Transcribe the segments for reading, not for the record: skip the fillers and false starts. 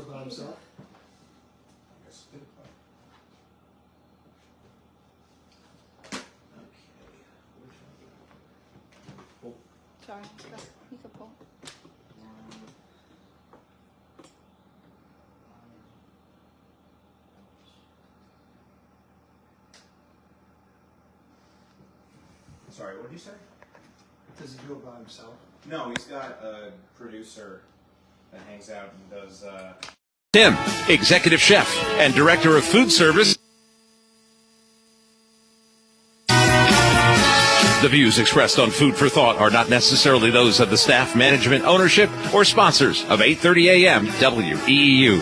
By himself? Sorry, you can pull. Sorry, what did you say? Does he do it by himself? No, he's got a producer that hangs out and does. Tim, Executive Chef and Director of Food Service. The views expressed on Food for Thought are not necessarily those of the staff, management, ownership, or sponsors of 8:30 a.m. WEEU.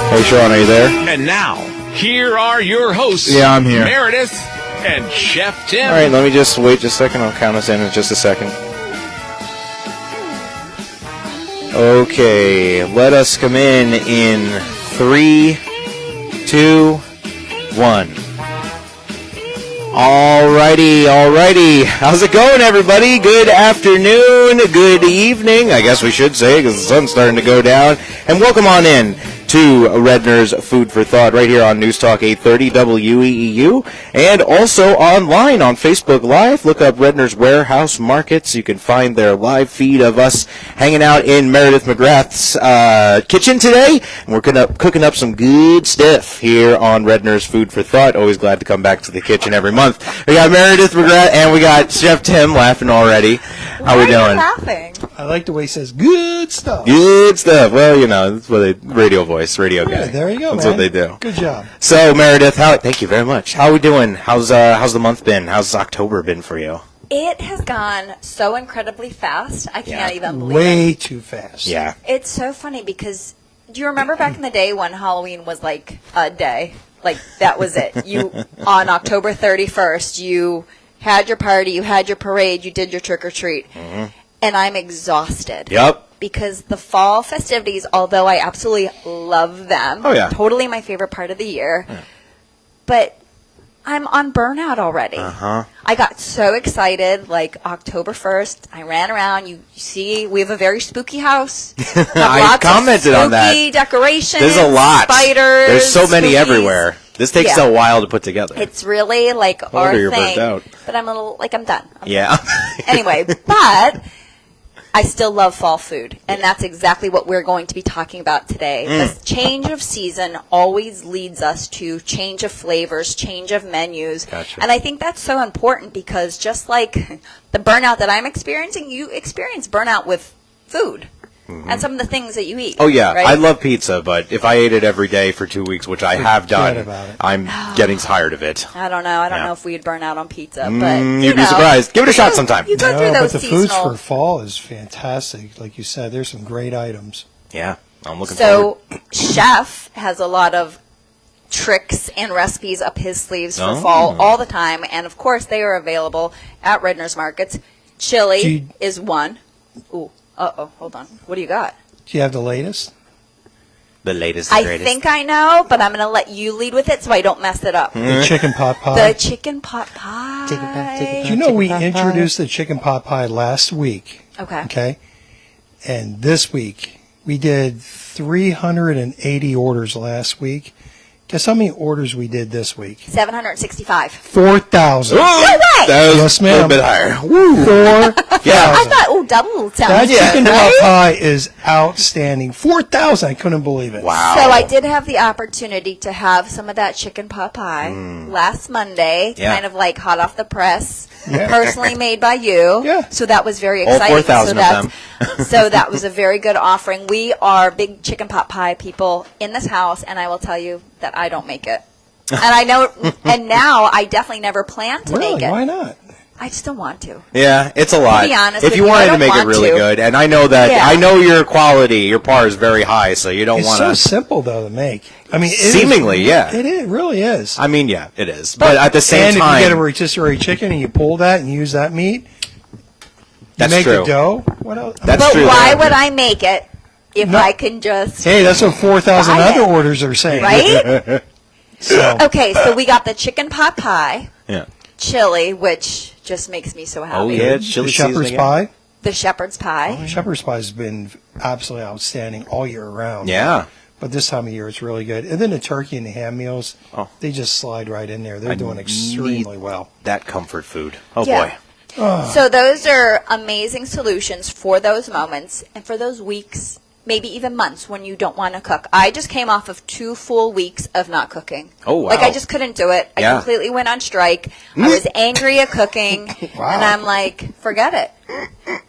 Hey, Sean, are you there? And now, here are your hosts. Yeah, I'm here. Meredith and Chef Tim. All right, let me just wait just a second. I'll count us in just a second. Okay, let us come in 3, 2, 1. Alrighty. How's it going, everybody? Good afternoon, good evening, I guess we should say, because the sun's starting to go down. And welcome on in to Redner's Food for Thought right here on News Talk 830 WEEU, and also online on Facebook Live. Look up Redner's Warehouse Markets. You can find their live feed of us hanging out in Meredith McGrath's kitchen today. And we're cooking up some good stuff here on Redner's Food for Thought. Always glad to come back to the kitchen every month. We got Meredith McGrath and we got Chef Tim laughing already. How we doing? Why are you laughing? I like the way he says good stuff. Good stuff. Well, you know, that's what they radio voice, radio guy. There you go, That's man. what they do. Good job. So, Meredith, thank you very much. How are we doing? How's the month been? How's October been for you? It has gone so incredibly fast. I can't even believe Way it. too fast. Yeah. It's so funny because do you remember back in the day when Halloween was like a day? Like that was it. You on October 31st, you had your party, you had your parade, you did your trick or treat. Mm-hmm. And I'm exhausted. Yep. Because the fall festivities, although I absolutely love them, Oh, yeah. totally my favorite part of the year, but I'm on burnout already. Uh-huh. I got so excited, like October 1st, I ran around. You see, we have a very spooky house. I commented on that. Spooky decorations. There's a lot. Spiders. There's so many spookies. everywhere. This takes Yeah. a while to put together. It's really like No our wonder you're thing. burnt out. But I'm a little, like I'm done. Yeah. Anyway, but I still love fall food, and that's exactly what we're going to be talking about today. The change of season always leads us to change of flavors, change of menus, Gotcha. and I think that's so important because just like the burnout that I'm experiencing, you experience burnout with food and some of the things that you eat. Oh, yeah. right? I love pizza, but if I ate it every day for 2 weeks, which I have done, about it. I'm getting tired of it. I don't know. I don't Yeah. know if we'd burn out on pizza, but You'd be surprised. Give it a shot sometime. You go through No, those but the foods seasonal. for fall is fantastic. Like you said, there's some great items. Yeah. I'm looking forward. So, Chef has a lot of tricks and recipes up his sleeves for Oh. fall all the time, and of course, they are available at Redner's Markets. Chili Do you- is one. Ooh, hold on. What do you got? Do you have the latest? The latest, I greatest. think I know, but I'm going to let you lead with it so I don't mess it up. The chicken pot pie. The chicken pot pie. Do you know we introduced the chicken pot pie last week? Okay. Okay. And this week, we did 380 orders last week. Guess how many orders we did this week? 765. 4,000. No way! That was Yes, a ma'am. little bit higher. 4,000. Yeah. I thought, double sounds That good, chicken pot right? pie is outstanding. 4,000. I couldn't believe it. Wow. So I did have the opportunity to have some of that chicken pot pie last Monday, Yeah. kind of like hot off the press, Yeah. personally made by you. Yeah. So that was very All exciting. 4,000 of them. So that was a very good offering. We are big chicken pot pie people in this house, and I will tell you that I don't make it. And I know, and now I definitely never plan to Really? make it. Why not? I just don't want to. Yeah, it's a lot. be honest if with you you, I wanted to don't make it want really to. good, and I know that, Yeah. I know your quality, your par is very high, so you don't It's want so to. simple, though, to make. I mean, Seemingly, yeah. It really is. I mean, yeah, it is. But at the same and time, if you get a rotisserie chicken and you pull that and use that meat, you that's make true. the dough. What else? That's But true. why would I make it if No. I can just... Hey, that's what 4,000 Buy other it. orders are saying. Right? So, Okay, so we got the chicken pot pie, Yeah. chili, which just makes me so happy. Oh, yeah, the chili shepherd's seasoning. pie. The shepherd's pie. Shepherd's pie has been absolutely outstanding all year round. Yeah. But this time of year, it's really good. And then the turkey and the ham meals, they just slide right in there. They're doing extremely well. That comfort food. Oh, Yeah. boy. So those are amazing solutions for those moments and for those weeks, maybe even months when you don't want to cook. I just came off of 2 full weeks of not cooking. Oh, wow. Like, I just couldn't do it. I Yeah. completely went on strike. I was angry at cooking. Wow. And I'm like, forget it.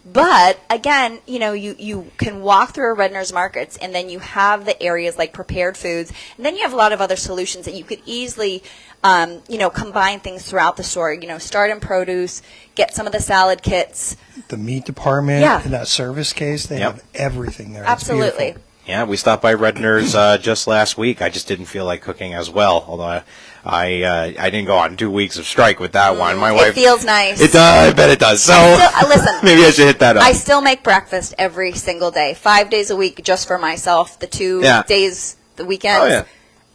But again, you can walk through a Redner's Markets, and then you have the areas like prepared foods, and then you have a lot of other solutions that you could easily, combine things throughout the store. Start in produce, get some of the salad kits. The meat department, Yeah. in that service case, they have everything there. It's Absolutely. beautiful. Yeah, we stopped by Redner's just last week. I just didn't feel like cooking as well, although I didn't go on 2 weeks of strike with that one. My wife. It feels nice. It does. I bet it does. So Listen. maybe I should hit that up. I still make breakfast every single day, 5 days a week, just for myself. The 2 days, the weekends. Oh, yeah.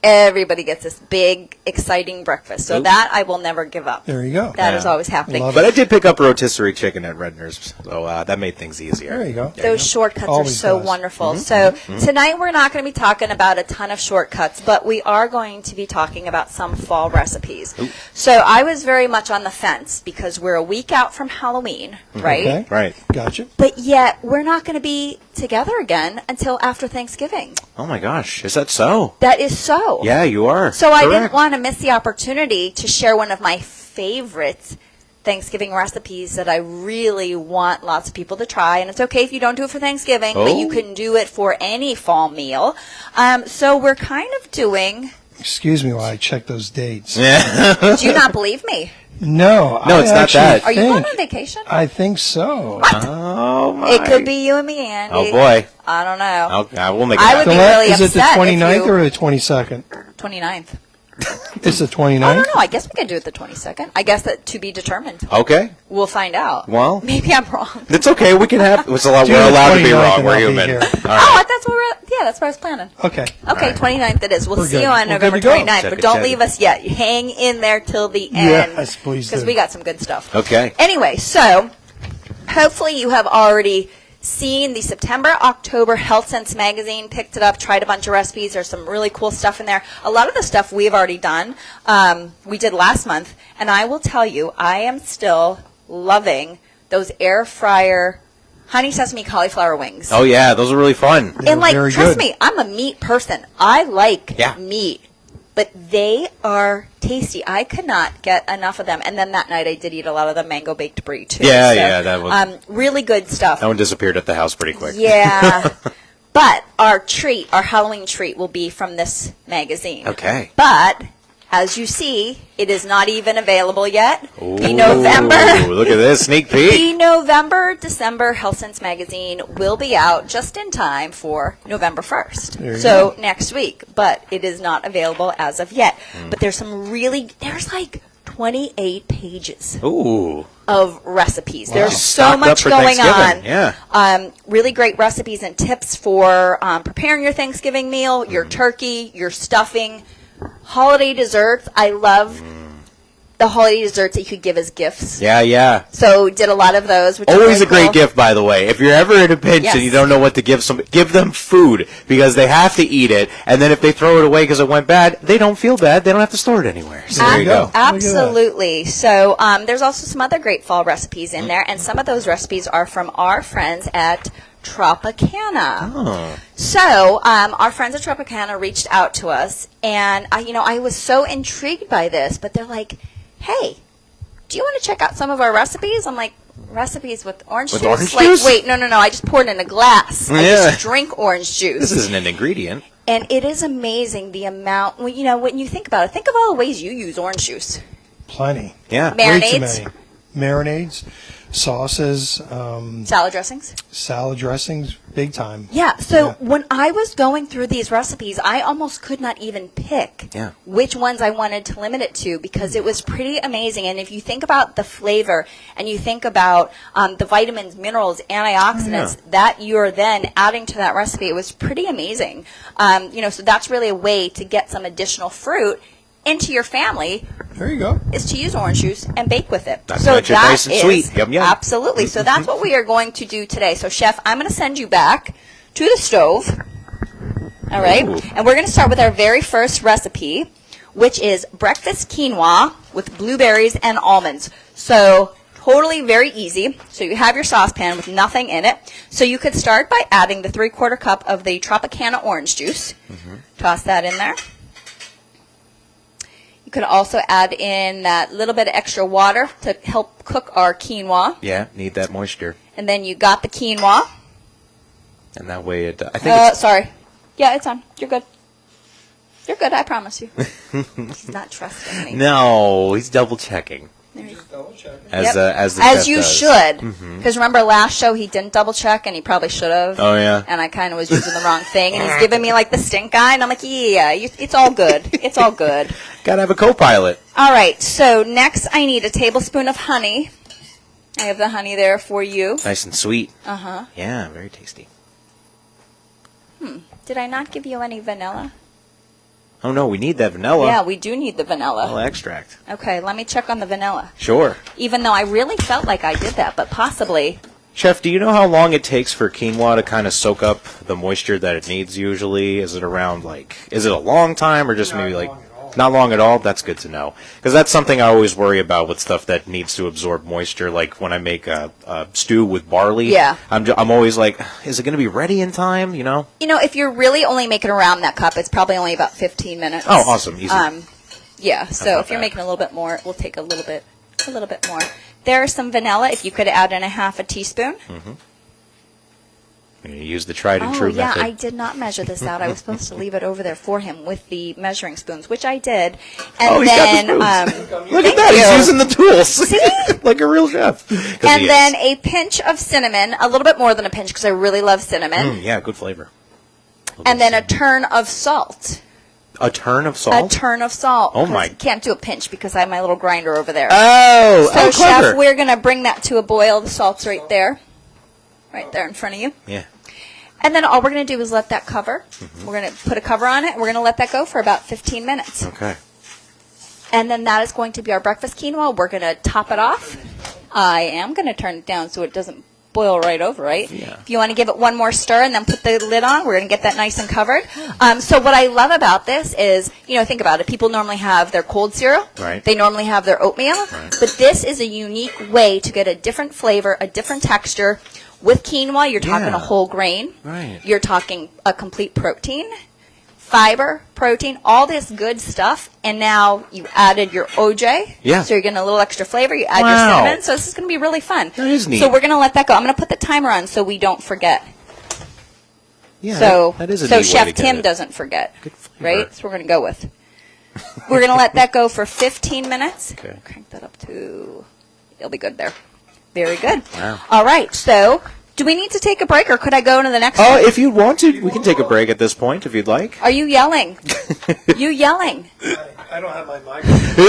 Everybody gets this big, exciting breakfast. So that I will never give up. There you go. That is always happening. Love But I did pick up rotisserie chicken at Redner's, so that made things easier. There you go. Those shortcuts Always are so does. wonderful. So tonight we're not going to be talking about a ton of shortcuts, but we are going to be talking about some fall recipes. So I was very much on the fence because we're a week out from Halloween, right? Okay. Right. Gotcha. But yet we're not going to be together again until after Thanksgiving. Oh my gosh, is that so? That is so. Yeah, you are. So I didn't Correct. want to miss the opportunity to share one of my favorite Thanksgiving recipes that I really want lots of people to try. And it's okay if you don't do it for Thanksgiving, but you can do it for any fall meal. So we're kind of doing... Excuse me while I check those dates. Do you not believe me? No, No, I it's not actually that. Are you going think- on vacation? I think so. Oh my. It could be you and me, Andy. Oh boy. I don't know. Okay, I will make it I would happen. be really Is it the upset if 29th you- or the 22nd? 29th. It's the I 29th? don't know. I guess we could do it the 22nd. I guess that to be determined. Okay. We'll find out. Well, Maybe I'm wrong. it's okay. We can have. It's a lot. Do We're the allowed to be 29th wrong. and We're I'll be human. here. All Oh, right. that's what I was planning. Okay. Okay, 29th it is. We'll We're see good. you on We're November good to go. 29th, Check but it, don't check leave it. us yet. Hang in there till the end. Yes, please do. Because we got some good stuff. Okay. Anyway, so hopefully you have already seen the September-October Health Sense magazine, picked it up, tried a bunch of recipes. There's some really cool stuff in there. A lot of the stuff we've already done, we did last month, and I will tell you, I am still loving those air fryer honey sesame cauliflower wings. Oh yeah, those are really fun. They're And like, very trust good. me, I'm a meat person. I like Yeah. meat, but they are tasty. I could not get enough of them. And then that night I did eat a lot of the mango baked brie too. Yeah, yeah, that was- really good stuff. That one disappeared at the house pretty quick. Yeah. But our Halloween treat will be from this magazine. Okay. But as you see, it is not even available yet. Ooh, The November. Look at this sneak peek. The November-December Health Sense magazine will be out just in time for November 1st. There you So next week, but it is not available as of yet. But there's like 28 pages Ooh. of recipes. Wow. There's so Stocked up much for going Thanksgiving. on. Yeah. Really great recipes and tips for preparing your Thanksgiving meal, your turkey, your stuffing, holiday desserts. I love the holiday desserts that you could give as gifts. Yeah, yeah. So did a lot of those. Which are Always really a great cool. gift, by the way. If you're ever in a pinch Yes. and you don't know what to give give them food because they have to eat it. And then if they throw it away because it went bad, they don't feel bad. They don't have to store it anywhere. So there you go. Look at that. Absolutely. So there's also some other great fall recipes in there, and some of those recipes are from our friends at Tropicana. Oh. So our friends at Tropicana reached out to us, and I was so intrigued by this, but they're like, "Hey, do you want to check out some of our recipes?" I'm like, "Recipes with orange With juice?" orange Like, juice? wait, no, I just poured it in a glass. I Yeah. just drink orange juice. This isn't an ingredient. And it is amazing the amount, when you think about it, think of all the ways you use orange juice. Plenty. Yeah. Way too Marinades? many. Marinades, sauces, Salad dressings? salad dressings, big time. Yeah, so Yeah. when I was going through these recipes, I almost could not even pick Yeah. which ones I wanted to limit it to because it was pretty amazing. And if you think about the flavor and you think about the vitamins, minerals, antioxidants that you're then adding to that recipe, it was pretty amazing. So that's really a way to get some additional fruit into your family There you go. is to use orange juice and bake with it. That's nice and sweet. Yum, yum. Absolutely. So that's what we are going to do today. So, Chef, I'm going to send you back to the stove. All right? Ooh. And we're going to start with our very first recipe, which is breakfast quinoa with blueberries and almonds. So, totally very easy. So you have your saucepan with nothing in it. So you could start by adding the 3/4 cup of the Tropicana orange juice. Toss that in there. You could also add in that little bit of extra water to help cook our quinoa. Yeah, need that moisture. And then you got the quinoa. And that way I think it's... Sorry. Yeah, it's on. You're good. You're good, I promise you. He's not trusting me. No, he's double checking. Just double check. As the As chef you does. should. Because remember last show he didn't double check and he probably should have. Oh, yeah. And I kind of was using the wrong thing. And he's giving me like the stink eye. And I'm like, yeah, it's all good. It's all good. Gotta have a co-pilot. All right. So next I need a tablespoon of honey. I have the honey there for you. Nice and sweet. Uh-huh. Yeah, very tasty. Did I not give you any vanilla? Oh, no, we need that vanilla. Yeah, we do need the vanilla. Vanilla extract. Okay, let me check on the vanilla. Sure. Even though I really felt like I did that, but possibly. Chef, do you know how long it takes for quinoa to kind of soak up the moisture that it needs usually? Is it around, is it a long time or just maybe not long at all? That's good to know. Because that's something I always worry about with stuff that needs to absorb moisture. Like when I make a stew with barley, Yeah. I'm always like, is it going to be ready in time, You know, if you're really only making around that cup, it's probably only about 15 minutes. Oh, awesome. Easy. Yeah, so about if you're that? making a little bit more, it will take a little bit more. There's some vanilla. If you could add in a half a teaspoon. I'm going to use the tried and Oh, true yeah, method. I did not measure this out. I was supposed to leave it over there for him with the measuring spoons, which I did. And Oh, he's got the then, spoons. Look thank at that. you. He's using the tools. See? Like a real chef. 'Cause And he then is. a pinch of cinnamon, a little bit more than a pinch because I really love cinnamon. Yeah, good flavor. And then a turn of salt. A turn of salt? A turn of salt. Oh, 'cause my. you can't do a pinch because I have my little grinder over there. Oh, So, clever. Chef, we're going to bring that to a boil. The salt's right there. Right there in front of you. Yeah. And then all we're going to do is let that cover. We're going to put a cover on it. We're going to let that go for about 15 minutes. Okay. And then that is going to be our breakfast quinoa. We're going to top it off. I am going to turn it down so it doesn't boil right over, right? Yeah. If you want to give it one more stir and then put the lid on, we're going to get that nice and covered. So what I love about this is, think about it. People normally have their cold cereal. Right. They normally have their oatmeal. Right. But this is a unique way to get a different flavor, a different texture. With quinoa, you're talking Yeah. a whole grain. Right. You're talking a complete protein, fiber, protein, all this good stuff. And now you added your OJ. Yeah. So you're getting a little extra flavor. You add your Wow. cinnamon. So this is going to be really fun. That is neat. So we're going to let that go. I'm going to put the timer on so we don't forget. Yeah, So that is a so neat way Chef to get Tim it. doesn't forget. Good flavor. Right? So we're going to go with. We're going to let that go for 15 minutes. Okay. Crank that up to. It'll be good there. Very good. Wow. All right. So do we need to take a break or could I go to the next Oh, one? if you want to, we can take a break at this point if you'd like. Are you yelling? You yelling? I don't have my microphone.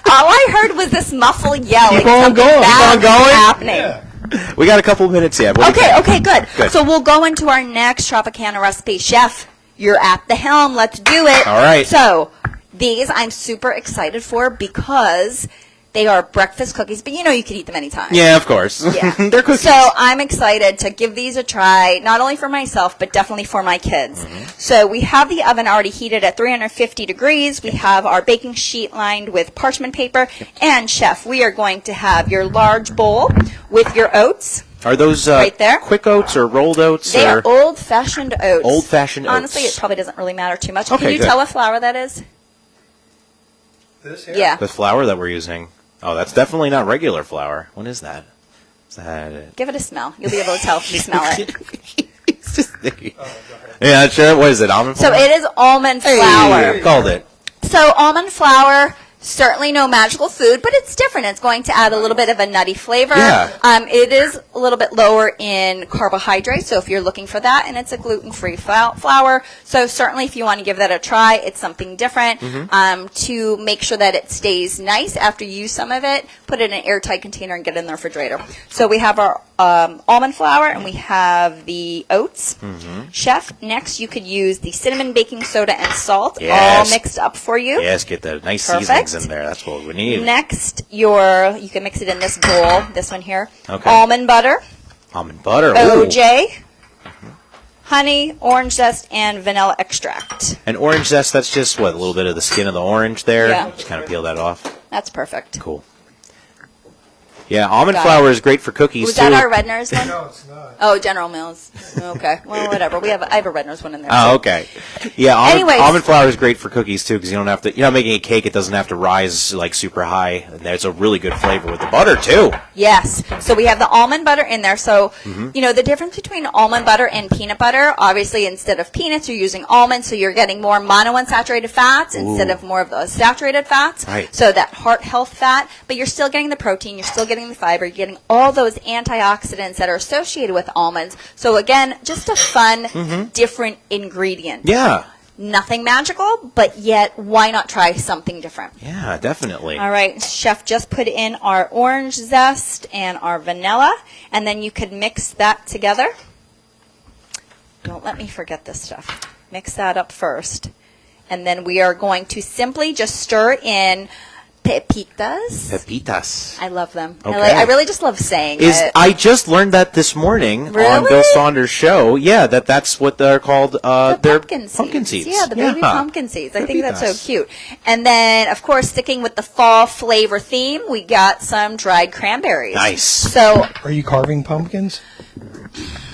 All I heard was this muffled yell. Keep like on something going. bad Keep on was going. happening. We got a couple minutes yet. What do you Okay, think? good. Good. So we'll go into our next Tropicana recipe. Chef, you're at the helm. Let's do it. All right. So these I'm super excited for because they are breakfast cookies, but you can eat them anytime. Yeah, of course. Yeah. They're cookies. So I'm excited to give these a try, not only for myself, but definitely for my kids. Mm-hmm. So we have the oven already heated at 350 degrees. We have our baking sheet lined with parchment paper. And, Chef, we are going to have your large bowl with your oats. Are those Right there. quick oats or rolled oats? They or are old-fashioned oats. Old-fashioned oats. Honestly, it probably doesn't really matter too much. Okay, Can you good. tell what flour that is? This here? Yeah. The flour that we're using. Oh, that's definitely not regular flour. What is that? Is that... Give it a smell. You'll be able to tell if you smell it. It's just yeah, sure. What is it? Almond So flour? it is almond flour. Hey, called it. So almond flour, certainly no magical food, but it's different. It's going to add a little bit of a nutty flavor. Yeah. It is a little bit lower in carbohydrates, so if you're looking for that, and it's a gluten-free flour, so certainly if you want to give that a try, it's something different. To make sure that it stays nice after you use some of it, put it in an airtight container and get it in the refrigerator. So we have our almond flour, and we have the oats. Chef, next you could use the cinnamon, baking soda, and salt, Yes. all mixed up for you. Yes, get the nice Perfect. seasonings in there. That's what we need. Next, you can mix it in this bowl, this one here. Okay. Almond butter, Almond butter. Ooh. OJ, honey, orange zest, and vanilla extract. And orange zest, that's just, what, a little bit of the skin of the orange there? Yeah. Just kind of peel that off. That's perfect. Cool. Yeah, almond Got flour is great for cookies, Was too. that our Redner's one? No, it's not. Oh, General Mills. Okay. Well, whatever. I have a Redner's one in there. Oh, too. okay. Yeah, Anyways. almond flour is great for cookies, too, because you don't have to, making a cake, it doesn't have to rise, like, super high. And there's a really good flavor with the butter, too. Yes. So we have the almond butter in there. So, the difference between almond butter and peanut butter, obviously instead of peanuts, you're using almonds, so you're getting more monounsaturated fats instead of more of those saturated fats. Right. So that heart health fat, but you're still getting the protein, you're still getting the fiber, you're getting all those antioxidants that are associated with almonds. So again, just a fun, different ingredient. Yeah. Nothing magical, but yet why not try something different? Yeah, definitely. All right, Chef just put in our orange zest and our vanilla, and then you could mix that together. Don't let me forget this stuff. Mix that up first. And then we are going to simply just stir in pepitas. Pepitas. I love them. Okay. I really just love saying it. I just learned that this morning on Really? Bill Saunders' show. Yeah, that's what they're called. The they're pumpkin seeds. seeds. Yeah, the baby pumpkin seeds. I think that's so Pepitas. cute. And then, of course, sticking with the fall flavor theme, we got some dried cranberries. Nice. So Are you carving pumpkins?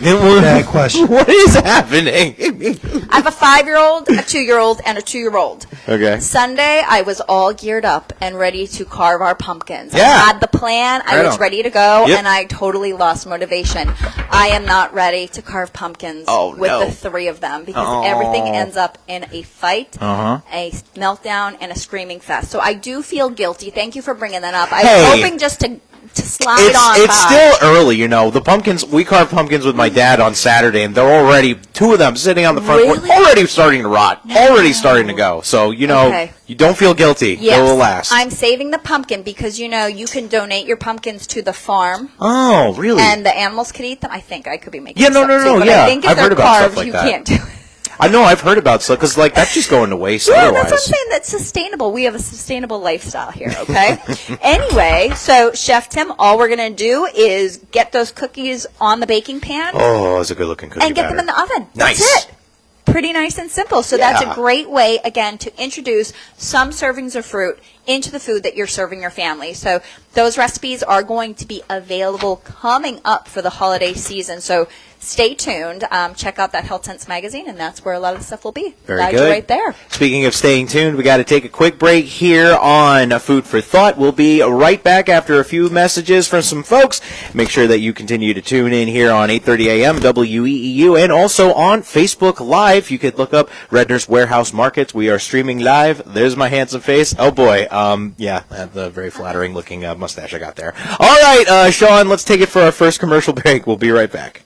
Bad Bad question. What is happening? I have a 5-year-old, a 2-year-old, and a 2-year-old. Okay. Sunday, I was all geared up and ready to carve our pumpkins. Yeah. I had the plan. I Right was on. ready to go, Yep. and I totally lost motivation. I am not ready to carve pumpkins Oh, with no. the 3 of them because Oh. everything ends up in a fight, Uh-huh. a meltdown, and a screaming fest. So I do feel guilty. Thank you for bringing that up. I Hey. was hoping just to slide on It's by. still early, The pumpkins, we carved pumpkins with my dad on Saturday, and they're already, 2 of them sitting on the front porch, Really? already starting to rot, already starting to go. So, Okay. you don't feel guilty. Yes, It will last. I'm saving the pumpkin because, you can donate your pumpkins to the farm. Oh, really? And the animals could eat them. I think I could be making Yeah, this no, up no, too, no, but yeah. I think if I've they're heard about stuff carved, like you that. can't do it. I know, I've heard about stuff, because, that's just going to waste Yeah, otherwise. that's what I'm saying. That's sustainable. We have a sustainable lifestyle here, okay? Anyway, so Chef Tim, all we're going to do is get those cookies on the baking pan Oh, it's a good-looking cookie and get them in the oven. Nice. That's it. Pretty nice and simple. So that's Yeah. a great way, again, to introduce some servings of fruit into the food that you're serving your family. So those recipes are going to be available coming up for the holiday season. So stay tuned. Check out that Health Sense magazine, and that's where a lot of the stuff will be. Very Glad good. you're right there. Speaking of staying tuned, we got to take a quick break here on Food for Thought. We'll be right back after a few messages from some folks. Make sure that you continue to tune in here on 8:30 a.m. WEEU and also on Facebook Live. You could look up Redner's Warehouse Markets. We are streaming live. There's my handsome face. Oh boy, the very flattering looking mustache I got there. All right, Sean, let's take it for our first commercial break. We'll be right back.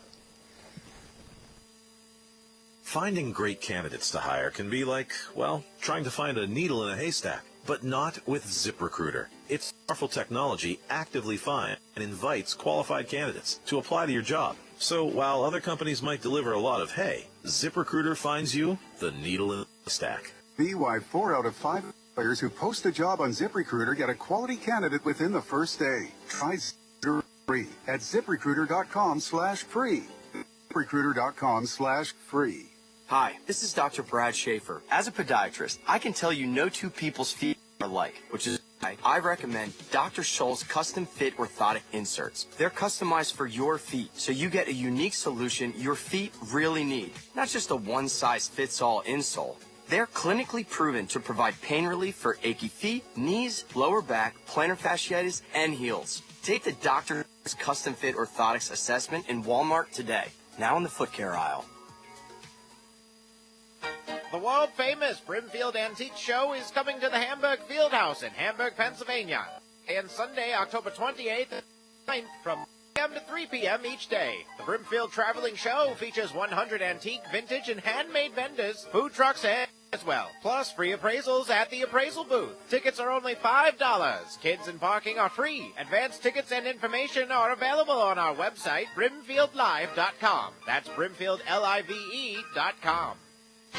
Finding great candidates to hire can be like, well, trying to find a needle in a haystack, but not with ZipRecruiter. Its powerful technology actively finds and invites qualified candidates to apply to your job. So while other companies might deliver a lot of hay, ZipRecruiter finds you the needle in the stack. See why 4 out of 5 employers who post a job on ZipRecruiter get a quality candidate within the first day. Try ZipRecruiter free at ZipRecruiter.com/free. ZipRecruiter.com/free. Hi, this is Dr. Brad Schaefer. As a podiatrist, I can tell you no 2 people's feet are alike, which is why I recommend Dr. Scholl's custom fit orthotic inserts. They're customized for your feet, so you get a unique solution your feet really need, not just a one-size-fits-all insole. They're clinically proven to provide pain relief for achy feet, knees, lower back, plantar fasciitis, and heels. Take the Dr. Custom Fit Orthotics assessment in Walmart today, now in the foot care aisle. The world-famous Brimfield Antique Show is coming to the Hamburg Fieldhouse in Hamburg, Pennsylvania. And Sunday, October 28th and 9th from 1 p.m. to 3 p.m. each day. The Brimfield Traveling Show features 100 antique, vintage, and handmade vendors, food trucks, and as well. Plus, free appraisals at the appraisal booth. Tickets are only $5. Kids and parking are free. Advance tickets and information are available on our website, brimfieldlive.com. That's brimfieldlive.com.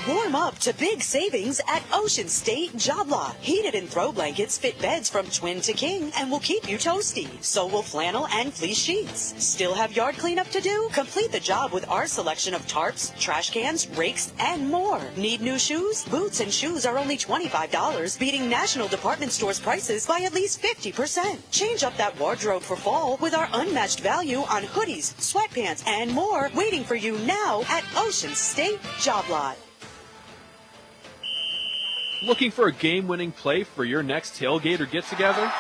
Warm up to big savings at Ocean State Job Lot. Heated and throw blankets fit beds from twin to king and will keep you toasty. So will flannel and fleece sheets. Still have yard cleanup to do? Complete the job with our selection of tarps, trash cans, rakes, and more. Need new shoes? Boots and shoes are only $25, beating national department stores' prices by at least 50%. Change up that wardrobe for fall with our unmatched value on hoodies, sweatpants, and more waiting for you now at Ocean State Job Lot. Looking for a game-winning play for your next tailgate or get-together?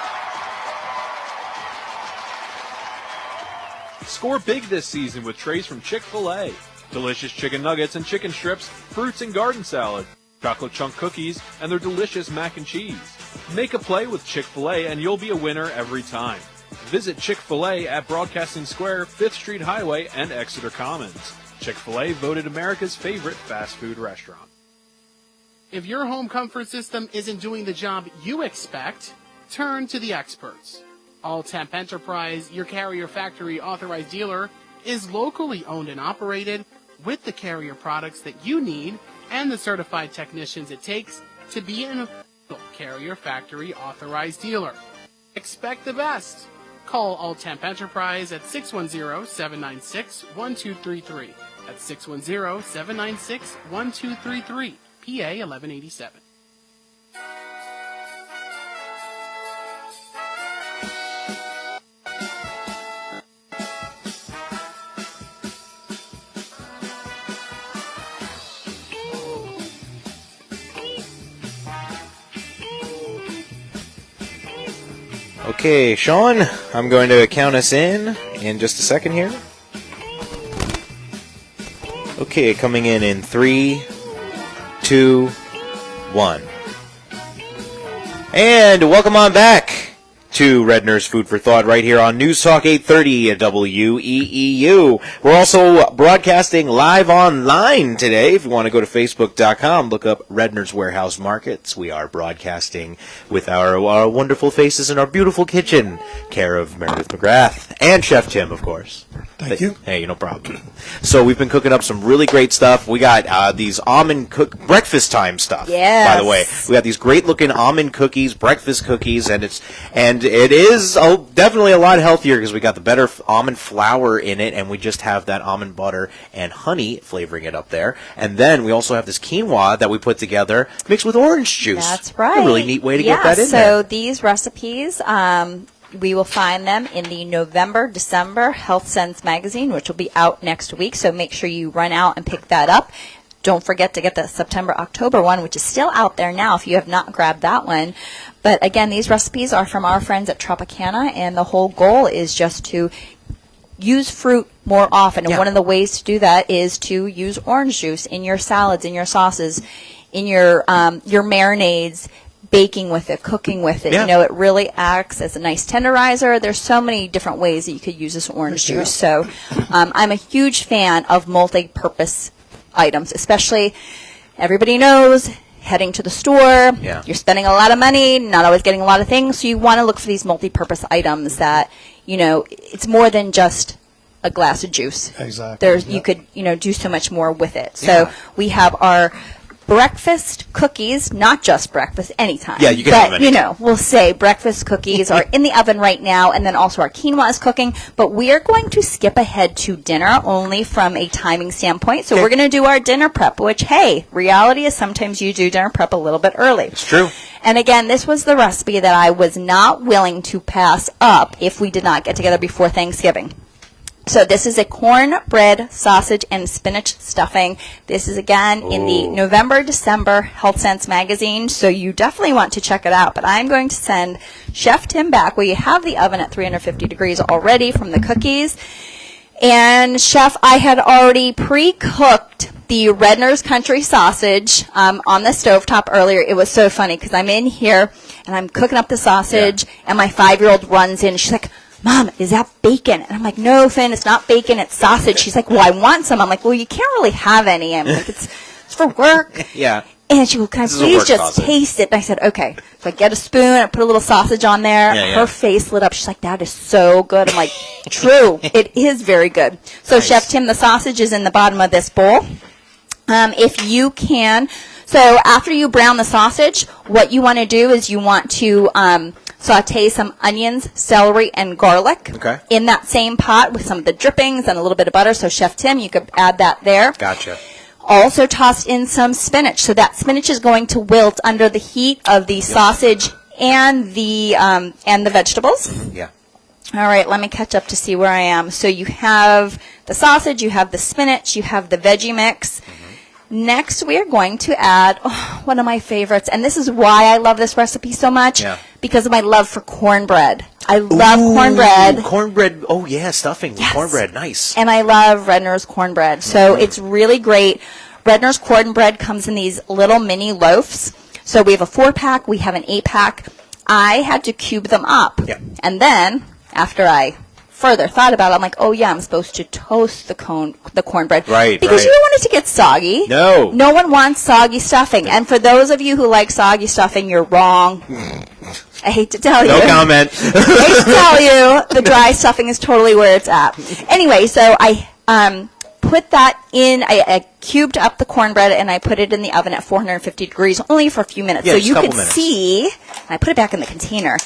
Score big this season with trays from Chick-fil-A. Delicious chicken nuggets and chicken strips, fruits and garden salad, chocolate chunk cookies, and their delicious mac and cheese. Make a play with Chick-fil-A and you'll be a winner every time. Visit Chick-fil-A at Broadcasting Square, 5th Street Highway, and Exeter Commons. Chick-fil-A voted America's favorite fast food restaurant. If your home comfort system isn't doing the job you expect, turn to the experts. All Temp Enterprise, your Carrier Factory authorized dealer, is locally owned and operated with the Carrier products that you need and the certified technicians it takes to be an official Carrier Factory authorized dealer. Expect the best. Call All Temp Enterprise at 610-796-1233. That's 610-796-1233. PA 1187. Okay, Sean, I'm going to count us in just a second here. Okay, coming in 3, 2, 1. And welcome on back to Redner's Food for Thought right here on News Talk 830 at WEEU. We're also broadcasting live online today. If you want to go to Facebook.com, look up Redner's Warehouse Markets. We are broadcasting with our wonderful faces in our beautiful kitchen, care of Meredith McGrath and Chef Tim, of course. Thank you. Hey, no problem. So we've been cooking up some really great stuff. We got these almond breakfast time stuff. Yes. By the way, we got these great looking almond cookies, breakfast cookies, and it is definitely a lot healthier because we got the better almond flour in it, and we just have that almond butter and honey flavoring it up there. And then we also have this quinoa that we put together mixed with orange juice. That's right. A really neat way to get that in there. So these recipes, we will find them in the November-December Health Sense magazine, which will be out next week. So make sure you run out and pick that up. Don't forget to get the September-October one, which is still out there now if you have not grabbed that one. But again, these recipes are from our friends at Tropicana, and the whole goal is just to use fruit more often. And one of the ways to do that is to use orange juice in your salads, in your sauces, in your marinades, baking with it, cooking with it. You know, it really acts as a nice tenderizer. There's so many different ways that you could use this orange juice. So I'm a huge fan of multi-purpose items, especially everybody knows heading to the store, you're spending a lot of money, not always getting a lot of things, so you want to look for these multi-purpose items that, it's more than just a glass of juice. Exactly. You could, do so much more with it. So we have our breakfast cookies, not just breakfast, anytime. Yeah, you can have them anytime. We'll say breakfast cookies are in the oven right now, and then also our quinoa is cooking, but we are going to skip ahead to dinner only from a timing standpoint. So we're going to do our dinner prep, which, hey, reality is sometimes you do dinner prep a little bit early. It's true. And again, this was the recipe that I was not willing to pass up if we did not get together before Thanksgiving. So this is a cornbread, sausage, and spinach stuffing. This is, again, in the November-December Health Sense magazine, so you definitely want to check it out. But I'm going to send Chef Tim back. We have the oven at 350 degrees already from the cookies. And, Chef, I had already pre-cooked the Redner's Country sausage on the stovetop earlier. It was so funny because I'm in here, and I'm cooking up the sausage, and my 5-year-old runs in. She's like, Mom, is that bacon? And I'm like, no, Finn, it's not bacon, it's sausage. She's like, well, I want some. I'm like, well, you can't really have any. I'm like, it's for work. Yeah. And she goes, can I This is a please work just sausage. taste it? And I said, okay. So I get a spoon, I put a little sausage on there. Yeah, yeah. Her face lit up. She's like, that is so good. I'm like, true. It is very good. So Nice. Chef Tim, the sausage is in the bottom of this bowl. If you can, so after you brown the sausage, what you want to do is you want to saute some onions, celery, and garlic Okay. in that same pot with some of the drippings and a little bit of butter. So Chef Tim, you could add that there. Gotcha. Also tossed in some spinach. So that spinach is going to wilt under the heat of the sausage and the vegetables. Yeah. All right, let me catch up to see where I am. So you have the sausage, you have the spinach, you have the veggie mix. Next, we are going to add one of my favorites, and this is why I love this recipe so much, Yeah. because of my love for cornbread. I love cornbread. Cornbread. Oh, yeah, stuffing. Yes. Cornbread. Nice. And I love Redner's cornbread. So it's really great. Redner's cornbread comes in these little mini loaves. So we have a 4-pack, we have an 8-pack. I had to cube them up. Yeah. And then, after I further thought about it, I'm like, oh yeah, I'm supposed to toast the cornbread. Right, Because right. you don't want it to get soggy. No. No one wants soggy stuffing. And for those of you who like soggy stuffing, you're wrong. I hate to tell you. No comment. I hate to tell you, the dry stuffing is totally where it's at. Anyway, so I put that in, I cubed up the cornbread and I put it in the oven at 450 degrees only for a few minutes. Yeah, So just a you couple could minutes. see, and I put it back in the container,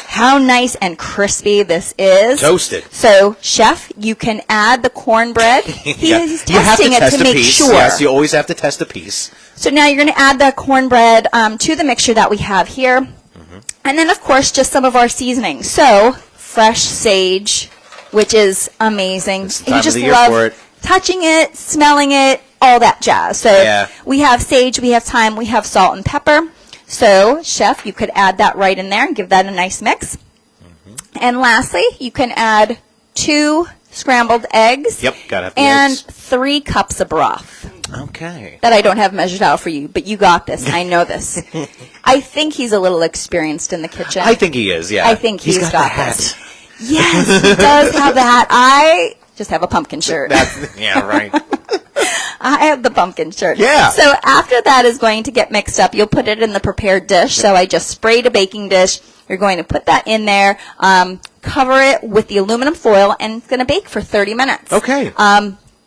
how nice and crispy this is. Toasted. So, Chef, you can add the cornbred. Yeah. He's You have to testing it test to a make piece. sure. Yes, you always have to test a piece. So now you're going to add the cornbread to the mixture that we have here. Mm-hmm. And then, of course, just some of our seasonings. So, fresh sage, which is amazing. It's the time You just of the year love for it. touching it, smelling it, all that jazz. So Yeah. we have sage, we have thyme, we have salt and pepper. So, Chef, you could add that right in there and give that a nice mix. Mm-hmm. And lastly, you can add 2 scrambled eggs. Yep, gotta have the and eggs. 3 cups of broth. Okay. That I don't have measured out for you, but you got this. I know this. I think he's a little experienced in the kitchen. I think he is, yeah. I think he's got got the hat. this. Yes, he does have the hat. I just have a pumpkin shirt. Yeah, right. I have the pumpkin shirt. Yeah. So after that is going to get mixed up, you'll put it in the prepared dish. So I just sprayed a baking dish. You're going to put that in there, cover it with the aluminum foil, and it's going to bake for 30 minutes. Okay.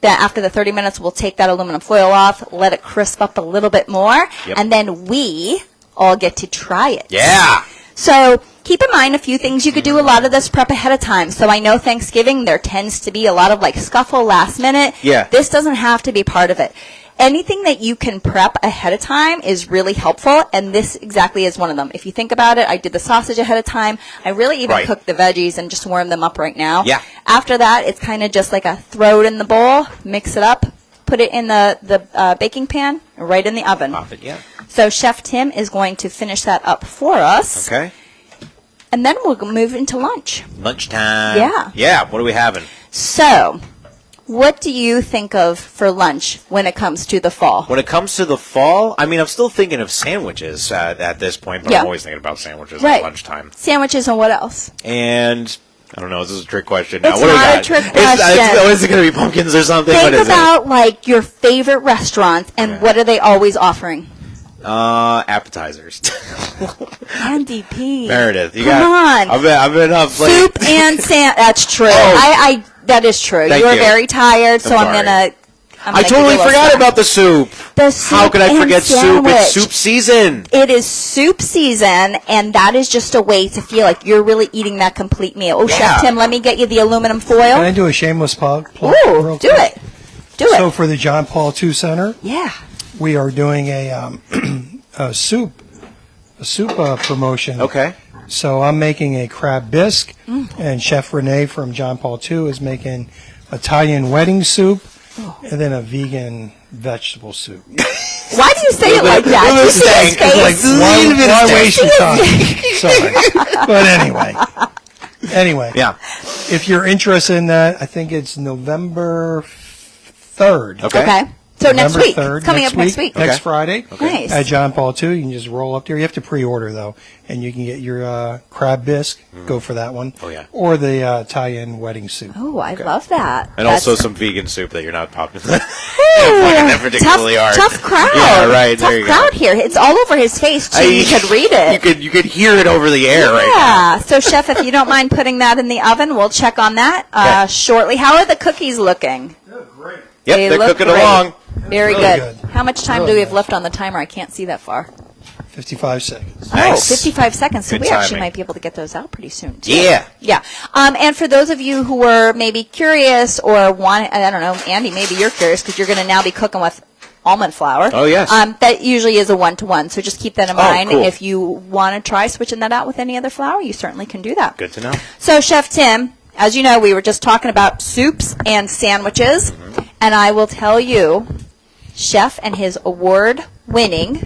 Then after the 30 minutes, we'll take that aluminum foil off, let it crisp up a little bit more, Yep. and then we all get to try it. Yeah. So keep in mind a few things. You could do a lot of this prep ahead of time. So I know Thanksgiving, there tends to be a lot of like scuffle last minute. Yeah. This doesn't have to be part of it. Anything that you can prep ahead of time is really helpful, and this exactly is one of them. If you think about it, I did the sausage ahead of time. I really even Right. cooked the veggies and just warmed them up right now. Yeah. After that, it's kind of just like a throw it in the bowl, mix it up, put it in the baking pan, right in the oven. Pop it, yeah. So Chef Tim is going to finish that up for us. Okay. And then we'll move into lunch. Lunchtime. Yeah. Yeah, what are we having? So, what do you think of for lunch when it comes to the fall? When it comes to the fall, I mean, I'm still thinking of sandwiches at this point, but Yeah. I'm always thinking about sandwiches Right. at lunchtime. Sandwiches and what else? And I don't know, this is a trick question. It's what do we not a got? trick Is question. it going to be pumpkins or something? Think What is about like your favorite restaurants and what are they always offering? it? Appetizers. Andy P. Meredith, you Come got. on. I've been up. Soup and That's true. Oh. That is true. Thank You're you. very tired, so I'm sorry. gonna. I totally forgot about the soup. The soup How could I and forget sandwich. soup? It's soup season. It is soup season, and that is just a way to feel like you're really eating that complete meal. Oh, Yeah. Chef Tim, let me get you the aluminum foil. Can I do a shameless plug? Ooh, real do quick? it. Do it. So for the John Paul II Center, Yeah. we are doing a soup promotion. Okay. So I'm making a crab bisque, and Chef Renee from John Paul II is making Italian wedding soup, and then a vegan vegetable soup. Why do you say it like that? Do you see his Like, face? why waste your time? Sorry. But anyway. Yeah. If you're interested in that, I think it's November 3rd. Okay. So next November week. 3rd, Coming up next week. Next Okay. Friday. Nice. At John Paul II. You can just roll up there. You have to pre-order, though. And you can get your crab bisque. Go for that one. Oh, yeah. Or the Italian wedding soup. Oh, I love that. And That's- also some vegan soup that you're not popular. particularly hard. Tough crowd. Yeah, right. Tough there you crowd go. here. It's all over his face, too. You could read it. You could hear it over the air right now. Yeah. So, Chef, if you don't mind putting that in the oven, we'll check on that shortly. How are the cookies looking? Great. Yep, They they're look cooking great. along. Very Really good. good. How much time Really do we have good. left on the timer? I can't see that far. 55 seconds. Nice. 55 seconds. So Good we actually timing. might be able to get those out pretty soon, too. Yeah. Yeah. And for those of you who were maybe curious or want, I don't know, Andy, maybe you're curious because you're going to now be cooking with almond flour. Oh, yes. That usually is a 1-to-1. So just keep that in mind. cool. If you want to try switching that out with any other flour, you certainly can do that. Good to know. So, Chef Tim, as you know, we were just talking about soups and sandwiches. And I will tell you, Chef and his award-winning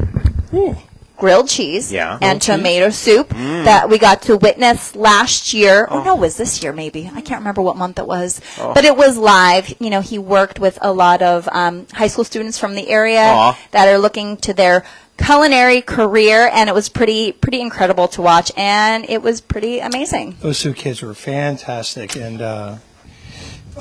grilled cheese and tomato soup that we got to witness last year. Oh, no, it was this year maybe. I can't remember what month it was. But it was live. You know, he worked with a lot of high school students from the area that are looking to their culinary career, and it was pretty incredible to watch, and it was pretty amazing. Those two kids were fantastic. And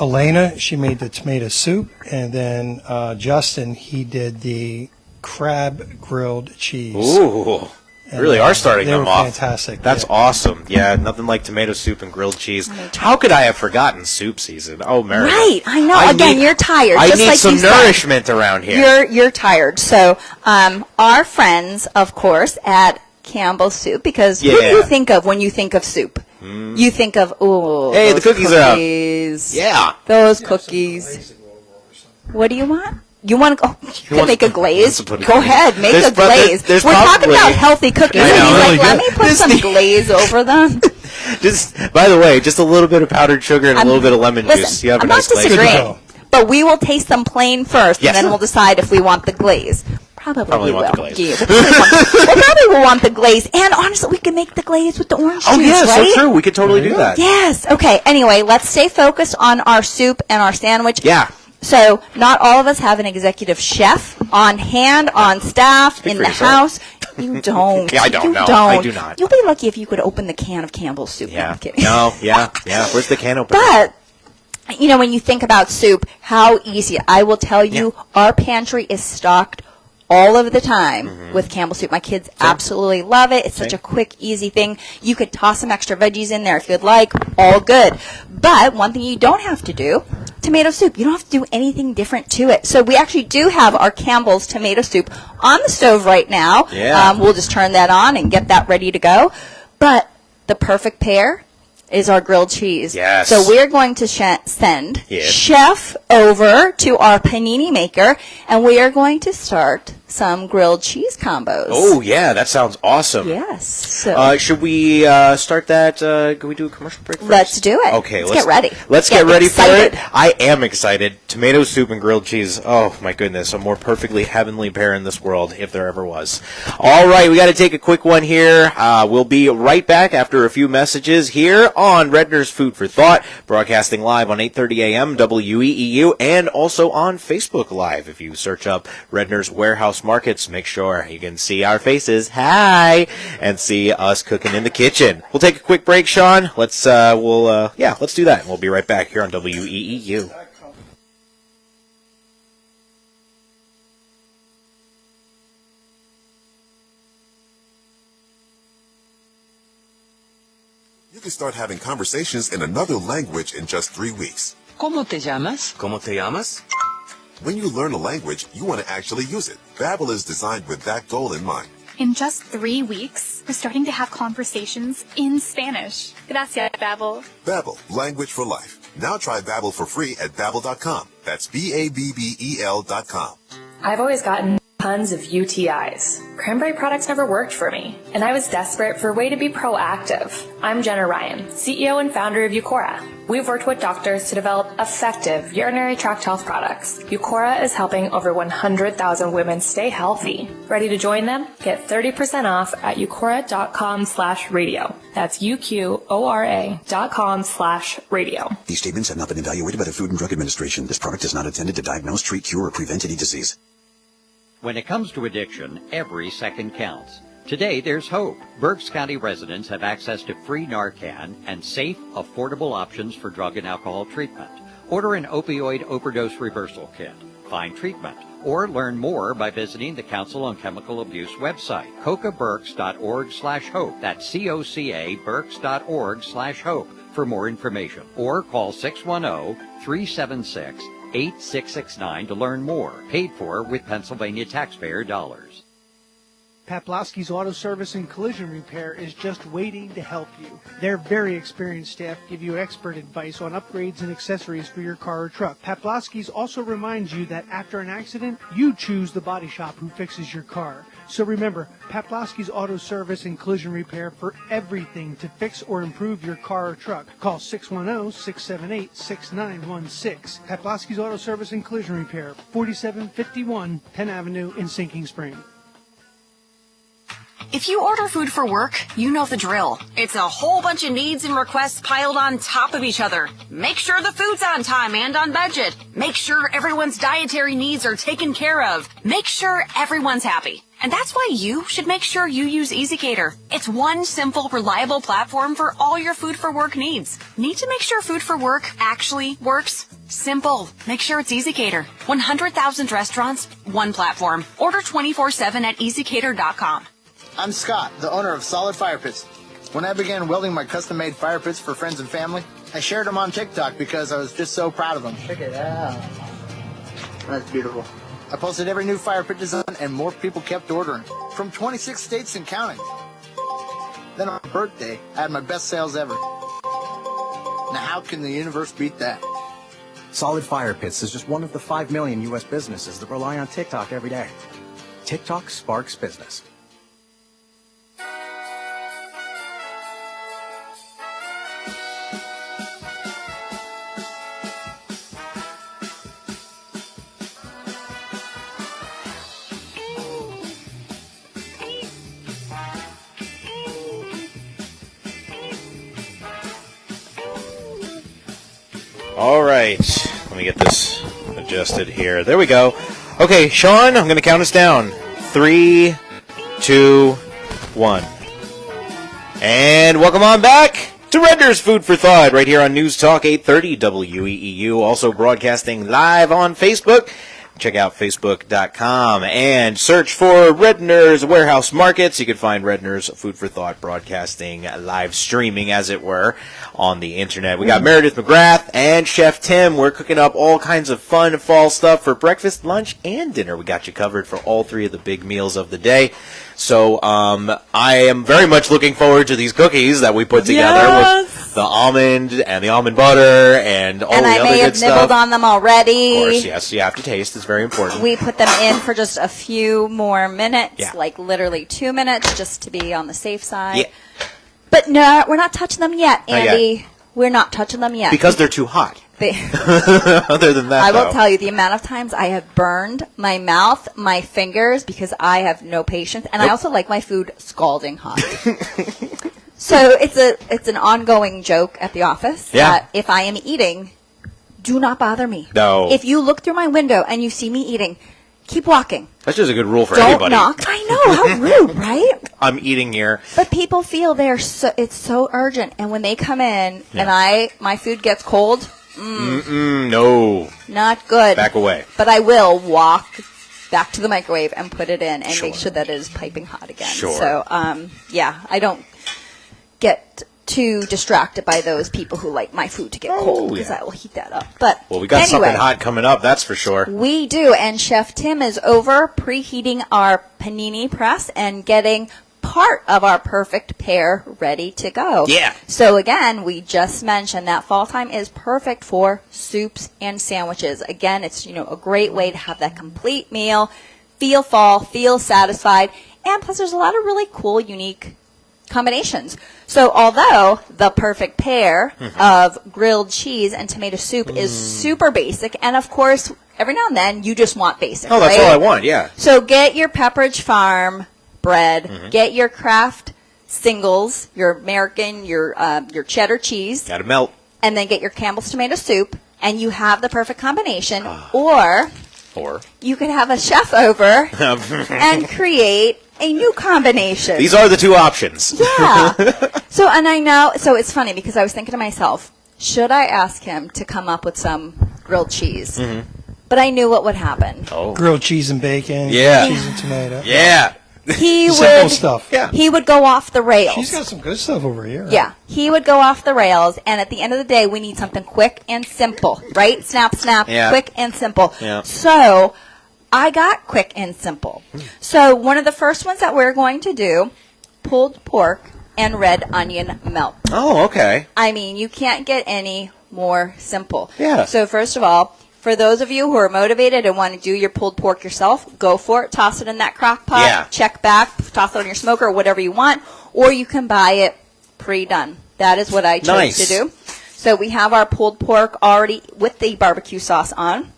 Elena, she made the tomato soup, and then Justin, he did the crab grilled cheese. Ooh. And, Really are starting they them were off. Fantastic. That's awesome. Yeah, nothing like tomato soup and grilled cheese. How could I have forgotten soup season? Oh, Meredith. Right, I know. Again, you're tired. I just need like some you said. nourishment around here. You're tired. So our friends, of course, at Campbell's Soup, because who do you think of when you think of soup? You think of, hey, the those cookies are out. Yeah. Those cookies. What do you want? You want to go? You can make a glaze. Go ahead, make a glaze. there's We're talking probably- about healthy cookies, I and know. he's like, Really "Let good. me put some glaze over them." Just, by the way, just a little bit of powdered sugar and a little bit of lemon juice. You have I'm a nice not glaze. disagreeing, but we will taste them plain first, Yes. and then we'll decide if we want the glaze. Probably want will. the glaze. Yeah, we'll probably will want the glaze, and honestly, we can make the glaze with the orange juice. Oh, yeah, right? so true. We could totally do that. Yes. Okay. Anyway, let's stay focused on our soup and our sandwich. Yeah. So, not all of us have an executive chef on hand, on staff, in for the yourself. house. You don't. Yeah, I don't You know. Don't. I do not. You'll be lucky if you could open the can of Campbell's soup. No, Yeah. I'm kidding. No, yeah. Where's the can opener? But, you know, when you think about soup, how easy. I will tell you, our pantry is stocked all of the time with Campbell's soup. My kids absolutely love it. It's such a quick, easy thing. You could toss some extra veggies in there if you'd like. All good. But one thing you don't have to do, tomato soup. You don't have to do anything different to it. So we actually do have our Campbell's tomato soup on the stove right now. Yeah. We'll just turn that on and get that ready to go. But the perfect pair is our grilled cheese. Yes. So we're going to send Yes. Chef over to our panini maker, and we are going to start some grilled cheese combos. Oh, yeah. That sounds awesome. Yes. So Should we start that? Can we do a commercial break first? let's do it. Okay, let's get ready. Let's get ready excited. for it. I am excited. Tomato soup and grilled cheese. Oh my goodness, a more perfectly heavenly pair in this world, if there ever was. All right, we got to take a quick one here. We'll be right back after a few messages here on Redner's Food for Thought, broadcasting live on 8:30 a.m. WEEU, and also on Facebook Live. If you search up Redner's Warehouse Markets, make sure you can see our faces. Hi, and see us cooking in the kitchen. We'll take a quick break, Sean. Let's let's do that. We'll be right back here on WEEU. You can start having conversations in another language in just 3 weeks. ¿Cómo te llamas? ¿Cómo te llamas? When you learn a language, you want to actually use it. Babbel is designed with that goal in mind. In just 3 weeks, we're starting to have conversations in Spanish. Gracias, Babbel. Babbel, language for life. Now try Babbel for free at Babbel.com. That's BABBEL.com. I've always gotten tons of UTIs. Cranberry products never worked for me, and I was desperate for a way to be proactive. I'm Jenna Ryan, CEO and founder of Eucora. We've worked with doctors to develop effective urinary tract health products. Eucora is helping over 100,000 women stay healthy. Ready to join them? Get 30% off at eucora.com/radio. That's UQORA.com/radio. These statements have not been evaluated by the Food and Drug Administration. This product is not intended to diagnose, treat, cure, or prevent any disease. When it comes to addiction, every second counts. Today, there's hope. Berks County residents have access to free Narcan and safe, affordable options for drug and alcohol treatment. Order an opioid overdose reversal kit. find treatment. Or learn more by visiting the Council on Chemical Abuse website, cocaberks.org/hope. That's cocaberks.org/hope for more information. Or call 610-376-8669 to learn more. Paid for with Pennsylvania taxpayer dollars. Paplowski's Auto Service and Collision Repair is just waiting to help you. Their very experienced staff give you expert advice on upgrades and accessories for your car or truck. Paplowski's also reminds you that after an accident, you choose the body shop who fixes your car. So remember, Paplowski's Auto Service and Collision Repair for everything to fix or improve your car or truck. Call 610-678-6916. Paplowski's Auto Service and Collision Repair, 4751 Penn Avenue in Sinking Spring. If you order food for work, you know the drill. It's a whole bunch of needs and requests piled on top of each other. Make sure the food's on time and on budget. Make sure everyone's dietary needs are taken care of. Make sure everyone's happy. And that's why you should make sure you use EasyCater. It's one simple, reliable platform for all your food for work needs. Need to make sure food for work actually works? Simple. Make sure it's EasyCater. 100,000 restaurants, one platform. Order 24/7 at EasyCater.com. I'm Scott, the owner of Solid Fire Pits. When I began welding my custom-made fire pits for friends and family, I shared them on TikTok because I was just so proud of them. Check it out. That's beautiful. I posted every new fire pit design, and more people kept ordering, from 26 states and counting. Then on my birthday, I had my best sales ever. Now how can the universe beat that? Solid Fire Pits is just one of the 5 million U.S. businesses that rely on TikTok every day. TikTok sparks business. All right, let me get this adjusted here. There we go. Okay, Sean, I'm going to count us down. 3, 2, 1. And welcome on back to Redner's Food for Thought right here on News Talk 830 WEEU. Also broadcasting live on Facebook. Check out Facebook.com and search for Redner's Warehouse Markets. You can find Redner's Food for Thought broadcasting, live streaming, as it were, on the internet. We got Meredith McGrath and Chef Tim. We're cooking up all kinds of fun fall stuff for breakfast, lunch, and dinner. We got you covered for all three of the big meals of the day. So I am very much looking forward to these cookies that we put together with the almond and the almond butter and all the other good stuff. And I may have nibbled on them already. Of course, yes, you have to taste. It's very important. We put them in for just a few more minutes, like literally 2 minutes, just to be on the safe side. Yeah. But no, we're not touching them yet, Not Andy. yet. We're not touching them yet. Because they're too hot. Other than that, I will though. tell you the amount of times I have burned my mouth, my fingers, because I have no patience, and I also like my food scalding hot. So it's an ongoing joke at the office that if I am eating, do not bother me. No. If you look through my window and you see me eating, keep walking. That's just a good rule for Don't anybody. knock. I know, how rude, right? I'm eating here. But people feel it's so urgent, and when they come in and my food gets cold, No. not good. Back away. But I will walk back to the microwave and put it in and make sure that it is piping hot again. Sure. So, I don't get too distracted by those people who like my food to get cold because I will heat that up. But Well, we got anyway, something hot coming up, that's for sure. we do, and Chef Tim is over preheating our panini press and getting part of our perfect pair ready to go. Yeah. So again, we just mentioned that fall time is perfect for soups and sandwiches. Again, it's a great way to have that complete meal, feel fall, feel satisfied, and plus there's a lot of really cool, unique combinations. So although the perfect pair of grilled cheese and tomato soup is super basic, and of course every now and then you just want basic. Oh, that's right? all I want, yeah. So get your Pepperidge Farm bread, get your Kraft singles, your American, your cheddar cheese, Gotta melt. and then get your Campbell's tomato soup, and you have the perfect combination. Or you could have a chef over and create a new combination. These are the two options. Yeah. So it's funny because I was thinking to myself, should I ask him to come up with some grilled cheese? but I knew what would happen. Oh. Grilled cheese and bacon. Yeah. Cheese and tomato. Yeah. He Simple would, stuff. Yeah. he would go off the rails. She's got some good stuff over here. Yeah, he would go off the rails, and at the end of the day, we need something quick and simple, right? Snap, snap, Yeah. quick and simple. Yeah. So I got quick and simple. So one of the first ones that we're going to do, pulled pork and red onion melt. Oh, okay. I mean, you can't get any more simple. Yeah. So first of all, for those of you who are motivated and want to do your pulled pork yourself, go for it. Toss it in that crock pot. Yeah. Check back. Toss it on your smoker or whatever you want. Or you can buy it pre-done. That is what I chose Nice. to do. So we have our pulled pork already with the barbecue sauce on.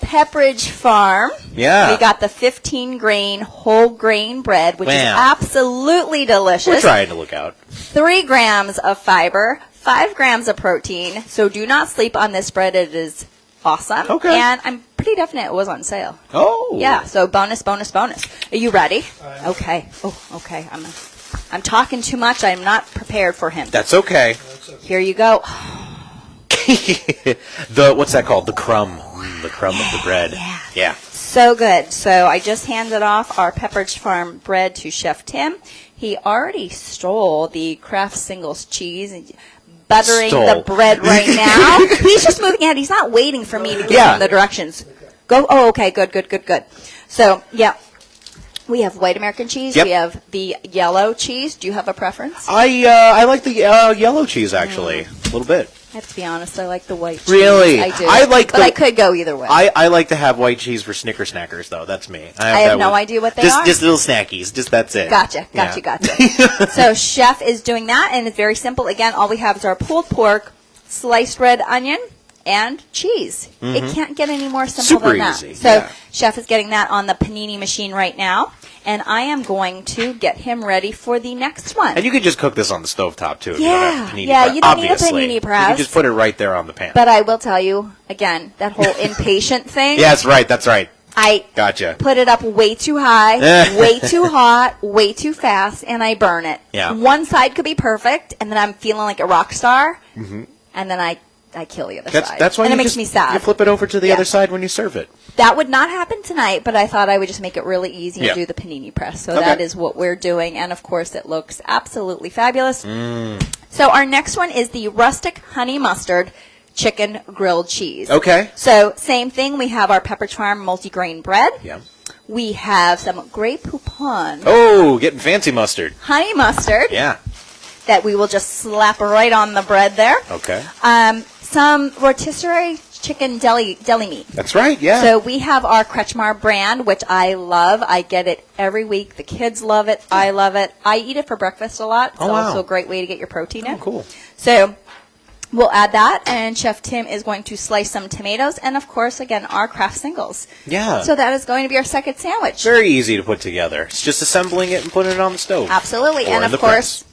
Pepperidge Farm. Yeah. We got the 15 grain whole grain bread, which is Wow. absolutely delicious. We're trying to look out. 3 grams of fiber, 5 grams of protein. So do not sleep on this bread. It is awesome. Okay. And I'm pretty definite it was on sale. Oh. Yeah. So bonus, bonus, bonus. Are you ready? Okay. Oh, okay. I'm talking too much. I'm not prepared for him. That's okay. Here you go. What's that called? The crumb. The crumb of the bread. Yeah. So good. So I just handed off our Pepperidge Farm bread to Chef Tim. He already stole the Kraft Singles cheese and buttering the bread right now. He's just moving ahead. He's not waiting for me to give him the directions. Go. Oh, okay. Good, good, good, good. So, yeah. We have white American cheese. Yep. We have the yellow cheese. Do you have a preference? I like the yellow cheese, actually. A little bit. I have to be honest. I like the white cheese. Really? I do. But I could go either way. I like to have white cheese for Snicker snackers, though. That's me. I have no idea what they are. Just little snackies. Just that's it. Gotcha. So Chef is doing that, and it's very simple. Again, all we have is our pulled pork, sliced red onion, and cheese. Mhm. It can't get any more simple Super than that. easy, So yeah. Chef is getting that on the panini machine right now, and I am going to get him ready for the next one. And you could just cook this on the stovetop, too. If Yeah. you don't have panini Yeah, press. you don't need a Obviously. panini You press. can just put it right there on the pan. But I will tell you, again, that whole impatient thing. Yeah, that's right. That's right. I Gotcha. put it up way too high, way too hot, way too fast, and I burn it. Yeah. One side could be perfect, and then I'm feeling like a rock star, Mhm. and then I kill the other That's, side. that's why and you it makes just, me sad. you flip it over to the Yeah. other side when you serve it. That would not happen tonight, but I thought I would just make it really easy Yeah. and do the panini press. So Okay. that is what we're doing, and of course it looks absolutely fabulous. Mm. So our next one is the rustic honey mustard chicken grilled cheese. Okay. So same thing, we have our Pepperidge Farm multigrain bread. Yeah. We have some Grey Poupon Oh, getting fancy mustard. honey mustard Yeah. that we will just slap right on the bread there. Okay. Some rotisserie chicken deli meat. That's right. Yeah. So we have our Kretschmar brand, which I love. I get it every week. The kids love it. I love it. I eat it for breakfast a lot. It's Oh, wow. also a great way to get your protein in. Cool. So we'll add that, and Chef Tim is going to slice some tomatoes, and of course, again, our Kraft Singles. Yeah. So that is going to be our second sandwich. Very easy to put together. It's just assembling it and putting it on the stove. Absolutely. Or And in the of course,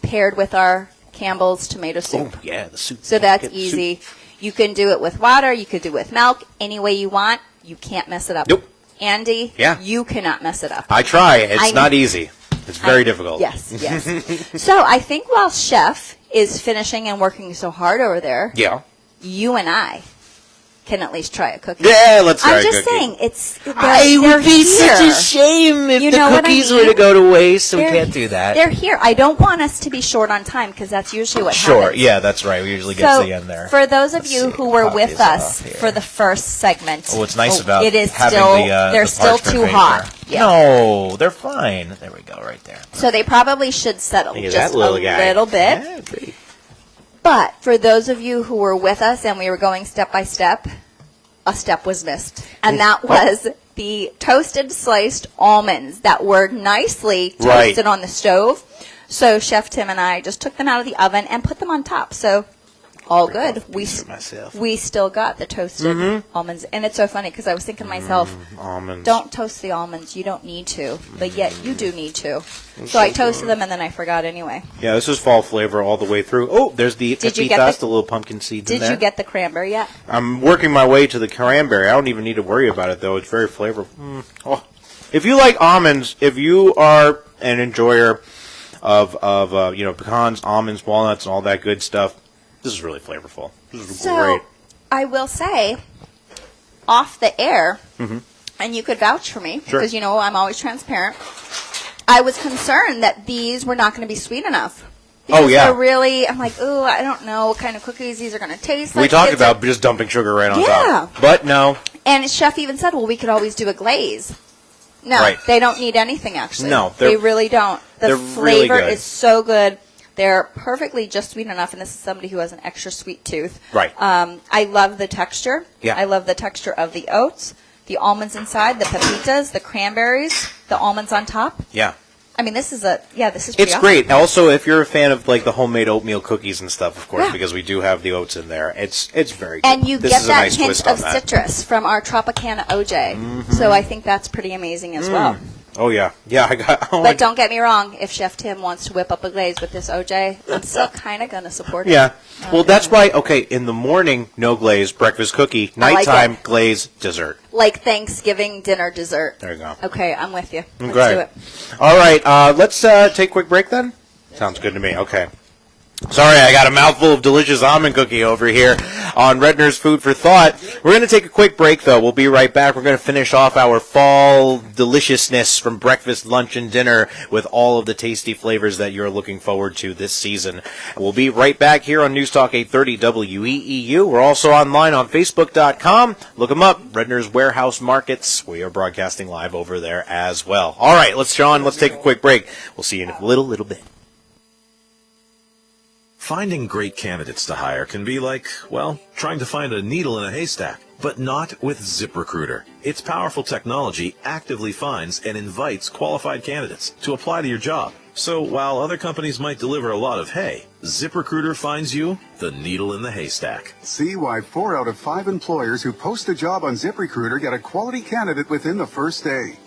paired with our Campbell's tomato soup. Oh, yeah, the soup. So that's Get the easy. You can do it with water. You could do it with milk. Any way you want. You can't mess it up. Nope. Andy, Yeah. you cannot mess it up. I try. It's I- not easy. It's very difficult. Yes, yes. So I think while Chef is finishing and working so hard over there, Yeah. you and I can at least try a cookie. Yeah, let's try I'm a just cookie. saying, it's It they're would be such here. a shame if You the know what I cookies mean? were to go to waste, so we They're- can't do that. They're here. I don't want us to be short on time because that's usually what Sure, happens. yeah, that's right. We usually get So, to the end there. for those of you who were with Coffee's us off here. for the first segment, Oh, what's nice about it is having still the they're the still parchment too paper. hot. Yeah. No, they're fine. There we go, right there. So they probably should settle Look at just that little a guy. little bit. Yeah, great. But for those of you who were with us and we were going step by step, a step was missed. And that was the toasted sliced almonds that were nicely Right. toasted on the stove. So Chef Tim and I just took them out of the oven and put them on top. So all good. We still got the toasted Mhm. almonds. And it's so funny because I was thinking to myself, Almonds. don't toast the almonds. You don't need to. But yet you do need to. That's So I so toasted good. them and then I forgot anyway. Yeah, this is fall flavor all the way through. Oh, there's the Did you get pepitas, the- the little pumpkin seeds in Did there. you get the cranberry yet? I'm working my way to the cranberry. I don't even need to worry about it, though. It's very flavorful. Oh. If you like almonds, if you are an enjoyer of pecans, almonds, walnuts, and all that good stuff, this is really flavorful. This is So great. I will say off the air, Mm-hmm. and you could vouch for me Sure. because I'm always transparent. I was concerned that these were not going to be sweet enough. Because yeah. they're really, I'm like, ooh, I don't know what kind of cookies these are going to taste like. We talked Kids about just dumping sugar right on Yeah. top. But no. And Chef even said, well, we could always do a glaze. No, Right. they don't need anything, actually. No, they really don't. The they're really flavor good. is so good. They're perfectly just sweet enough, and this is somebody who has an extra sweet tooth. Right. I love the texture. Yeah. I love the texture of the oats, the almonds inside, the pepitas, the cranberries, the almonds on top. Yeah. I mean, this is pretty It's awesome. great. Also, if you're a fan of like the homemade oatmeal cookies and stuff, of course, Yeah. because we do have the oats in there. It's very good. And you This get is a that nice hint twist on of that. citrus from our Tropicana OJ. So I think that's pretty amazing as well. Oh yeah, yeah. I got. Oh, But don't get me wrong, if Chef Tim wants to whip up a glaze with this OJ, I'm still kind of going to support it. Yeah. Well, that's why. Okay, in the morning, no glaze, breakfast cookie. I like Nighttime, glaze, dessert. Like Thanksgiving dinner dessert. There you go. Okay, I'm with you. Let's Okay. do it. All right. Let's take a quick break then. Sounds good to me. Okay. Sorry, I got a mouthful of delicious almond cookie over here on Redner's Food for Thought. We're going to take a quick break, though. We'll be right back. We're going to finish off our fall deliciousness from breakfast, lunch, and dinner with all of the tasty flavors that you're looking forward to this season. We'll be right back here on News Talk 830 WEEU. We're also online on Facebook.com. Look them up, Redner's Warehouse Markets. We are broadcasting live over there as well. All right, let's take a quick break. We'll see you in a little bit. Finding great candidates to hire can be like, well, trying to find a needle in a haystack, but not with ZipRecruiter. Its powerful technology actively finds and invites qualified candidates to apply to your job. So while other companies might deliver a lot of hay, ZipRecruiter finds you the needle in the haystack. See why 4 out of 5 employers who post a job on ZipRecruiter get a quality candidate within the first day.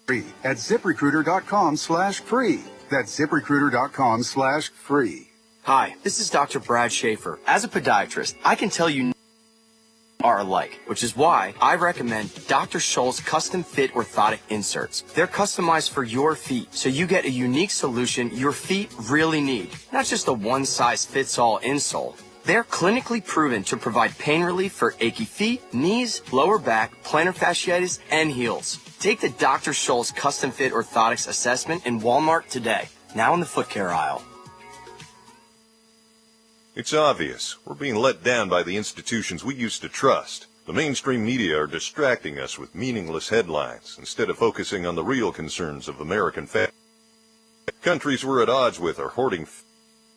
Free at ZipRecruiter.com/free. That's ZipRecruiter.com/free. Hi, this is Dr. Brad Schaefer. As a podiatrist, I can tell you are alike, which is why I recommend Dr. Scholl's custom fit orthotic inserts. They're customized for your feet, so you get a unique solution your feet really need, not just a one-size-fits-all insole. They're clinically proven to provide pain relief for achy feet, knees, lower back, plantar fasciitis, and heels. Take the Dr. Scholl's custom fit orthotics assessment in Walmart today, now in the foot care aisle. It's obvious. We're being let down by the institutions we used to trust. The mainstream media are distracting us with meaningless headlines instead of focusing on the real concerns of American families. Countries we're at odds with are hoarding,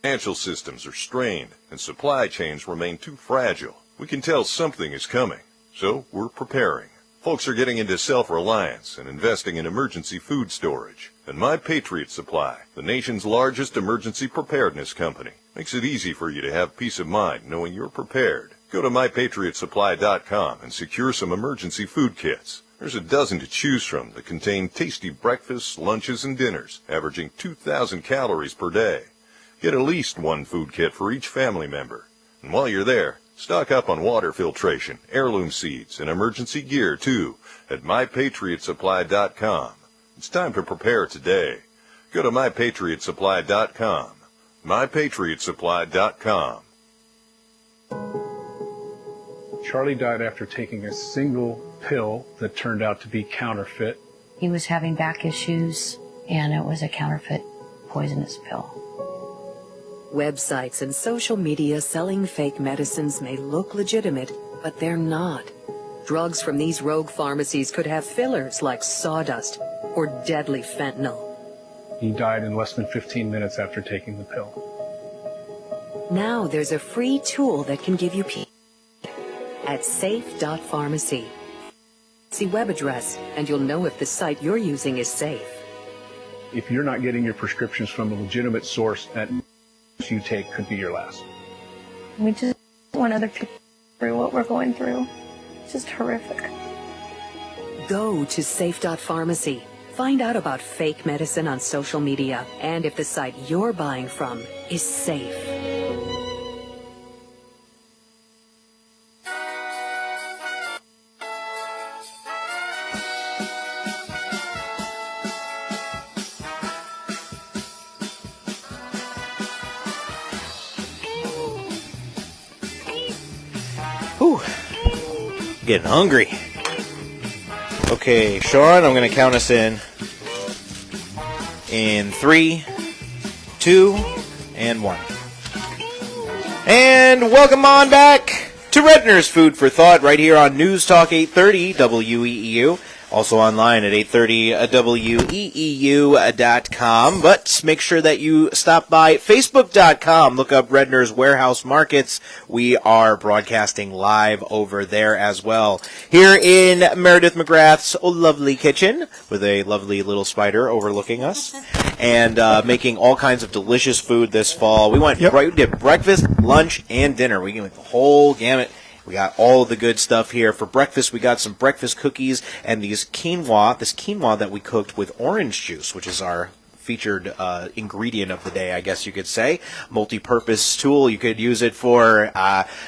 financial systems are strained, and supply chains remain too fragile. We can tell something is coming, so we're preparing. Folks are getting into self-reliance and investing in emergency food storage. And My Patriot Supply, the nation's largest emergency preparedness company, makes it easy for you to have peace of mind knowing you're prepared. Go to MyPatriotSupply.com and secure some emergency food kits. There's a dozen to choose from that contain tasty breakfasts, lunches, and dinners, averaging 2,000 calories per day. Get at least one food kit for each family member. And while you're there, stock up on water filtration, heirloom seeds, and emergency gear, too, at MyPatriotSupply.com. It's time to prepare today. Go to MyPatriotSupply.com. MyPatriotSupply.com. Charlie died after taking a single pill that turned out to be counterfeit. He was having back issues, and it was a counterfeit poisonous pill. Websites and social media selling fake medicines may look legitimate, but they're not. Drugs from these rogue pharmacies could have fillers like sawdust or deadly fentanyl. He died in less than 15 minutes after taking the pill. Now there's a free tool that can give you peace at safe.pharmacy. See web address, and you'll know if the site you're using is safe. If you're not getting your prescriptions from a legitimate source, that you take could be your last. We just want other people through what we're going through. It's just horrific. Go to safe.pharmacy. Find out about fake medicine on social media and if the site you're buying from is safe. Getting hungry. Okay, Sean, I'm going to count us in 3, 2, and 1. And welcome on back to Redner's Food for Thought right here on News Talk 830 WEEU. Also online at 830weeu.com. But make sure that you stop by Facebook.com. Look up Redner's Warehouse Markets. We are broadcasting live over there as well. Here in Meredith McGrath's lovely kitchen with a lovely little spider overlooking us. And making all kinds of delicious food this fall. We went we did breakfast, lunch, and dinner. We went the whole gamut. We got all of the good stuff here. For breakfast, we got some breakfast cookies and this quinoa that we cooked with orange juice, which is our featured ingredient of the day, I guess you could say. Multi-purpose tool. You could use it for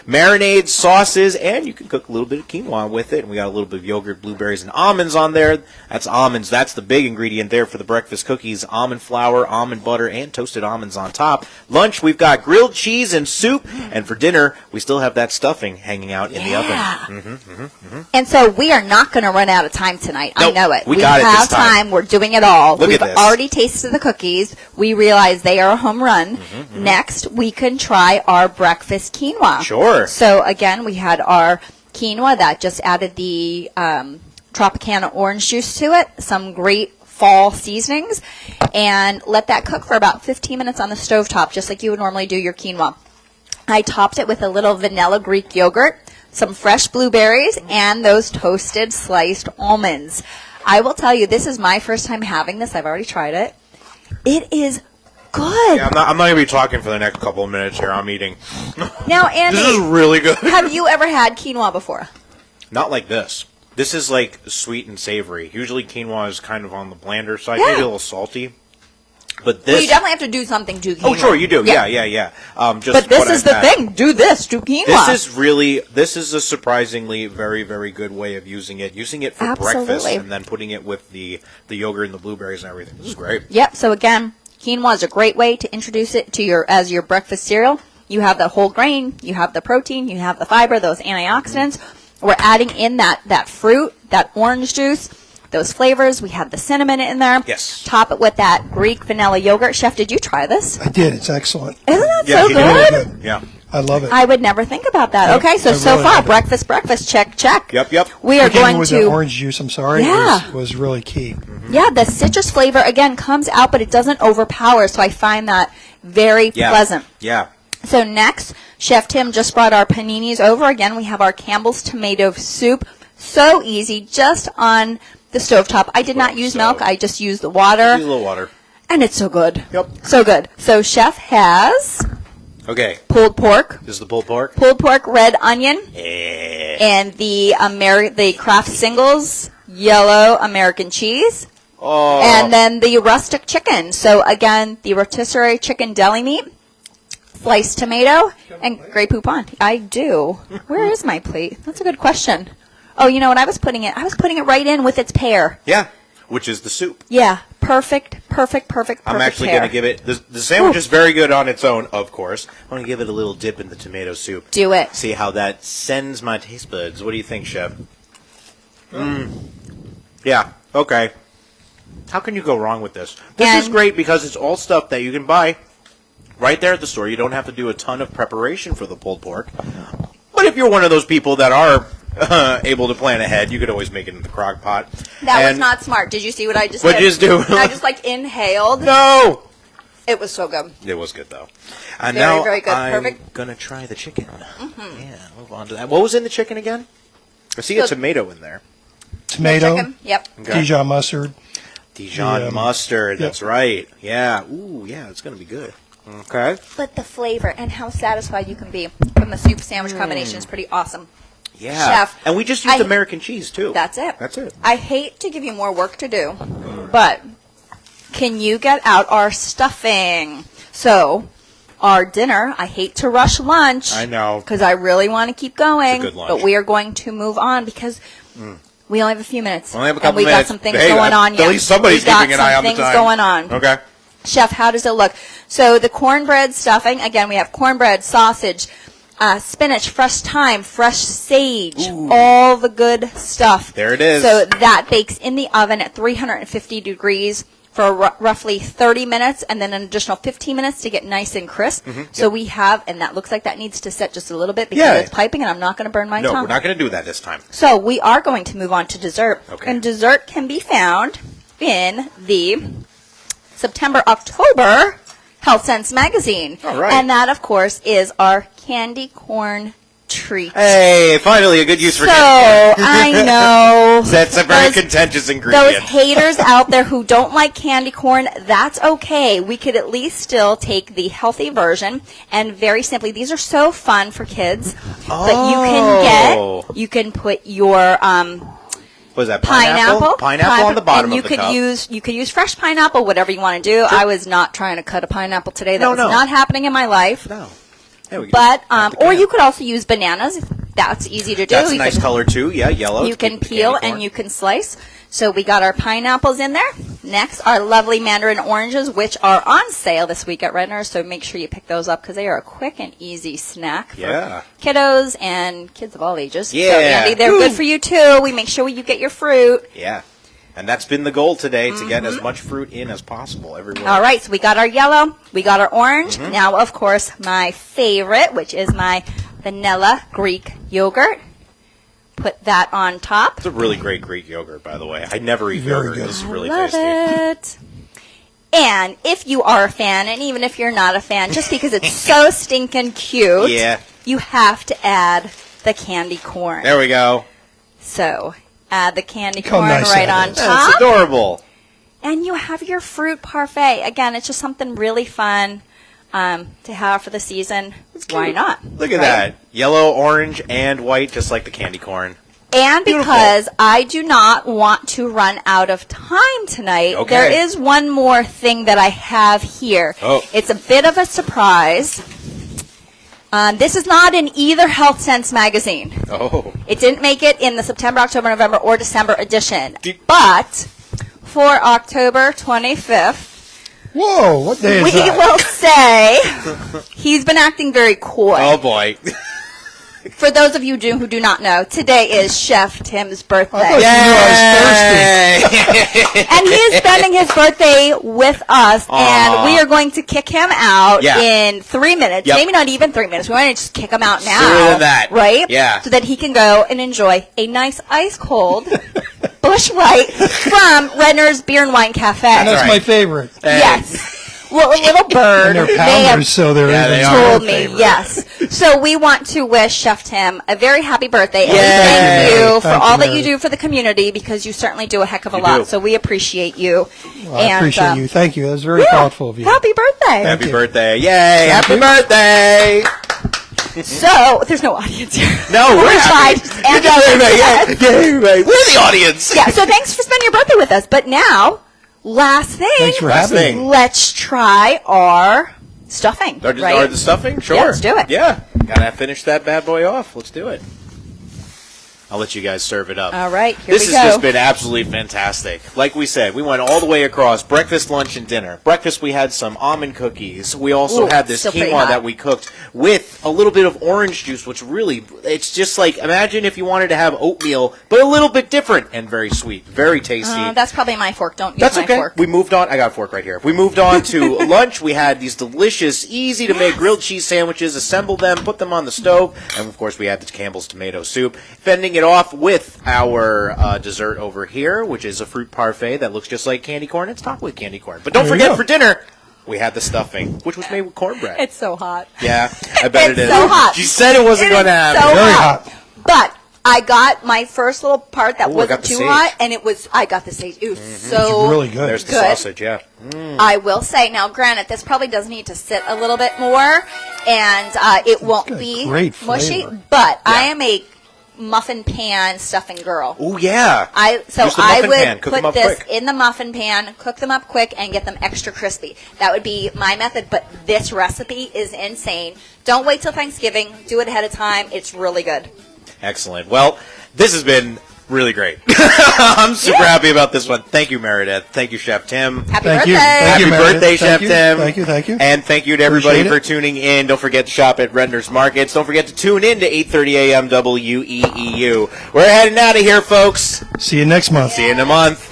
marinades, sauces, and you can cook a little bit of quinoa with it. And we got a little bit of yogurt, blueberries, and almonds on there. That's almonds. That's the big ingredient there for the breakfast cookies. Almond flour, almond butter, and toasted almonds on top. Lunch, we've got grilled cheese and soup. And for dinner, we still have that stuffing hanging out in the oven. And so we are not going to run out of time tonight. Nope. I know it. We got it this time. We're doing it all. Look We've at this. already tasted the cookies. We realize they are a home run. Next, we can try our breakfast quinoa. Sure. So again, we had our quinoa that just added the Tropicana orange juice to it, some great fall seasonings, and let that cook for about 15 minutes on the stovetop, just like you would normally do your quinoa. I topped it with a little vanilla Greek yogurt, some fresh blueberries, and those toasted sliced almonds. I will tell you, this is my first time having this. I've already tried it. It is good. Yeah, I'm not going to be talking for the next couple of minutes here. I'm eating. Now, Andy, this is really good. Have you ever had quinoa before? Not like this. This is like sweet and savory. Usually quinoa is kind of on the blander side, Yeah. maybe a little salty. But this... Well, you definitely have to do something to quinoa. Oh, sure, you do. Yeah. But this is the thing. Do this. Do quinoa. This is a surprisingly very, very good way of using it. Using it for breakfast and then putting it with the yogurt and the blueberries and everything. This is great. Yep. So again, quinoa is a great way to introduce it to as your breakfast cereal. You have the whole grain, you have the protein, you have the fiber, those antioxidants. We're adding in that fruit, that orange juice, those flavors. We have the cinnamon in there. Yes. Top it with that Greek vanilla yogurt. Chef, did you try this? I did. It's excellent. Isn't that Yeah, so you did. good? Yeah. I love it. I would never think about that. Yep, Okay, so I really far, love it. breakfast, check. Yep. We are Again, going with to... the orange juice, I'm sorry, Yeah. was really key. Yeah, the citrus flavor, again, comes out, but it doesn't overpower, so I find that very pleasant. Yeah. So next, Chef Tim just brought our paninis over. Again, we have our Campbell's tomato soup. So easy, just on the stovetop. I did not use milk. I just used the water. Use a little water. And it's so good. Yep. So good. So Chef has Okay. pulled pork. This is the pulled pork. Pulled pork, red onion. Yeah. And the Kraft Singles yellow American cheese. Oh. And then the rustic chicken. So again, the rotisserie chicken deli meat, sliced tomato, and Grey Poupon. I do. Where is my plate? That's a good question. Oh, you know what? I was putting it right in with its pear. Yeah. Which is the soup. Yeah. Perfect I'm actually pear. going to give it... The sandwich is very good on its own, of course. I'm going to give it a little dip in the tomato soup. Do it. See how that sends my taste buds. What do you think, Chef? Yeah. Okay. How can you go wrong with this? This is great because it's all stuff that you can buy right there at the store. You don't have to do a ton of preparation for the pulled pork. But if you're one of those people that are able to plan ahead, you could always make it in the crock pot. That was not smart. Did you see what I just What'd did? you just do? I just inhaled. No! It was so good. It was good, though. And Very, now very good. I'm Perfect. going to try the chicken. Yeah, move on to that. What was in the chicken again? I see a tomato in there. Tomato. Chicken. Yep. Okay. Dijon mustard. Dijon mustard, that's right. Yeah. Ooh, yeah, it's going to be good. Okay. But the flavor and how satisfied you can be from the soup sandwich combination is pretty awesome. Yeah. Chef, and we just used American cheese, too. That's it. That's it. I hate to give you more work to do, but can you get out our stuffing? So, our dinner, I hate to rush lunch. I know. Because I really want to keep going. It's a good lunch. But we are going to move on because we only have a few minutes. We only have a and couple we minutes. got some things Hey, going on. at least somebody's keeping an eye on the time. Things going on. Okay. Chef, how does it look? So the cornbread stuffing, again, we have cornbread, sausage, spinach, fresh thyme, fresh sage, all the good stuff. There it is. So that bakes in the oven at 350 degrees for roughly 30 minutes, and then an additional 15 minutes to get nice and crisp. So we have, and that looks like that needs to set just a little bit because it's piping, and I'm not going to burn my No, tongue. we're not going to do that this time. So we are going to move on to dessert. Okay. And dessert can be found in the September-October Health Sense magazine. All right. And that, of course, is our candy corn treat. Hey, finally a good use for So, candy corn. I know. That's a very contentious ingredient. Those haters out there who don't like candy corn, that's okay. We could at least still take the healthy version, and very simply, these are so fun for kids that you can put your what is that, pineapple? Pineapple on the bottom and of the cup. You could use fresh pineapple, whatever you want to do. I was not trying to cut a pineapple today. That was not happening in my life. No. There we go. But or you could also use bananas. That's easy to do. That's a nice color too. Yeah, yellow. You can peel and you can slice. So we got our pineapples in there. Next, our lovely mandarin oranges, which are on sale this week at Redner. So make sure you pick those up because they are a quick and easy snack for kiddos and kids of all ages. Yeah. So Andy, they're good for you too. We make sure you get your fruit. Yeah. And that's been the goal today, to get as much fruit in as possible everywhere. All right, so we got our yellow, we got our orange. Now, of course, my favorite, which is my vanilla Greek yogurt. Put that on top. It's a really great Greek yogurt, by the way. I never eat Very yogurt. good. This is really Love tasty. it. And if you are a fan, and even if you're not a fan, just because it's so stinking cute, you have to add the candy corn. There we go. So, add the candy How corn nice right that on is. top. That's adorable. And you have your fruit parfait. Again, it's just something really fun to have for the season. Why not? Look at that. Yellow, orange, and white, just like the candy corn. And because I do not want to run out of time tonight, there is one more thing that I have here. Oh. It's a bit of a surprise. This is not in either Health Sense magazine. Oh. It didn't make it in the September, October, November, or December edition. But for October 25th, whoa, what day is we that? will say he's been acting very coy. Oh, boy. For those of you who do not know, today is Chef Tim's birthday. I thought you knew I was thirsty. And he is spending his birthday with us, and we are going to kick him out in 3 minutes. Yep. Maybe not even 3 minutes. We want to just kick him out now. Sooner than that. Right? Yeah. So that he can go and enjoy a nice ice-cold Busch Light from Redner's Beer and Wine Cafe. And that's my favorite. Yes. Well, a little bird. And they're They pounders, have so they're even told more me, favorite. yes. So we want to wish Chef Tim a very happy birthday. And Yay. thank you for Thank all you, that you Meredith. do for the community, because you certainly do a heck of a You lot. do. So we appreciate you. Well, I appreciate you. Thank you. That was very thoughtful of you. Happy birthday. Happy birthday. Yay. Happy birthday. So, there's no audience here. No, we're happy. And everybody. We're the audience. Yeah, so thanks for spending your birthday with us. But now, last thing. Thanks for having me. Let's try our stuffing. Or the stuffing? Sure. Yeah, let's do it. Yeah. Gotta finish that bad boy off. Let's do it. I'll let you guys serve it up. All right, here This we has go. just been absolutely fantastic. Like we said, we went all the way across breakfast, lunch, and dinner. Breakfast, we had some almond cookies. We also Ooh, had this still pretty quinoa hot. that we cooked with a little bit of orange juice, which really, it's just like, imagine if you wanted to have oatmeal, but a little bit different and very sweet, very tasty. That's probably my fork. Don't use That's my okay. fork. We moved on. I got a fork right here. We moved on to lunch. We had these delicious, easy to make grilled cheese sandwiches. Assembled them, put them on the stove, and of course we had the Campbell's tomato soup. Fending it off with our dessert over here, which is a fruit parfait that looks just like candy corn. It's topped with candy corn. But don't There you forget, go. for dinner, we had the stuffing, which was made with cornbread. It's so hot. Yeah, I bet It's it is. so hot. She said it wasn't It going to is happen. so hot. But I got my first little part that Ooh, I wasn't got the too sage. hot, and I got the sage. It was so There's the good. sausage, yeah. I will say, now granted, this probably does need to sit a little bit more, and it won't be great mushy, flavor. but I am a muffin pan stuffing girl. Oh, yeah. So Use the I muffin pan. would Cook them put up this quick. in the muffin pan, cook them up quick, and get them extra crispy. That would be my method, but this recipe is insane. Don't wait till Thanksgiving. Do it ahead of time. It's really good. Excellent. Well, this has been really great. I'm super happy about this one. Thank you, Meredith. Thank you, Chef Tim. Happy Thank birthday. you. Thank Happy you, Meredith. birthday, Chef Thank you. Tim. Thank you. Thank you. And thank you to everybody Appreciate for it. tuning in. Don't forget to shop at Redner's Markets. Don't forget to tune in to 8:30 a.m. WEEU. We're heading out of here, folks. See you next month. See you in a month.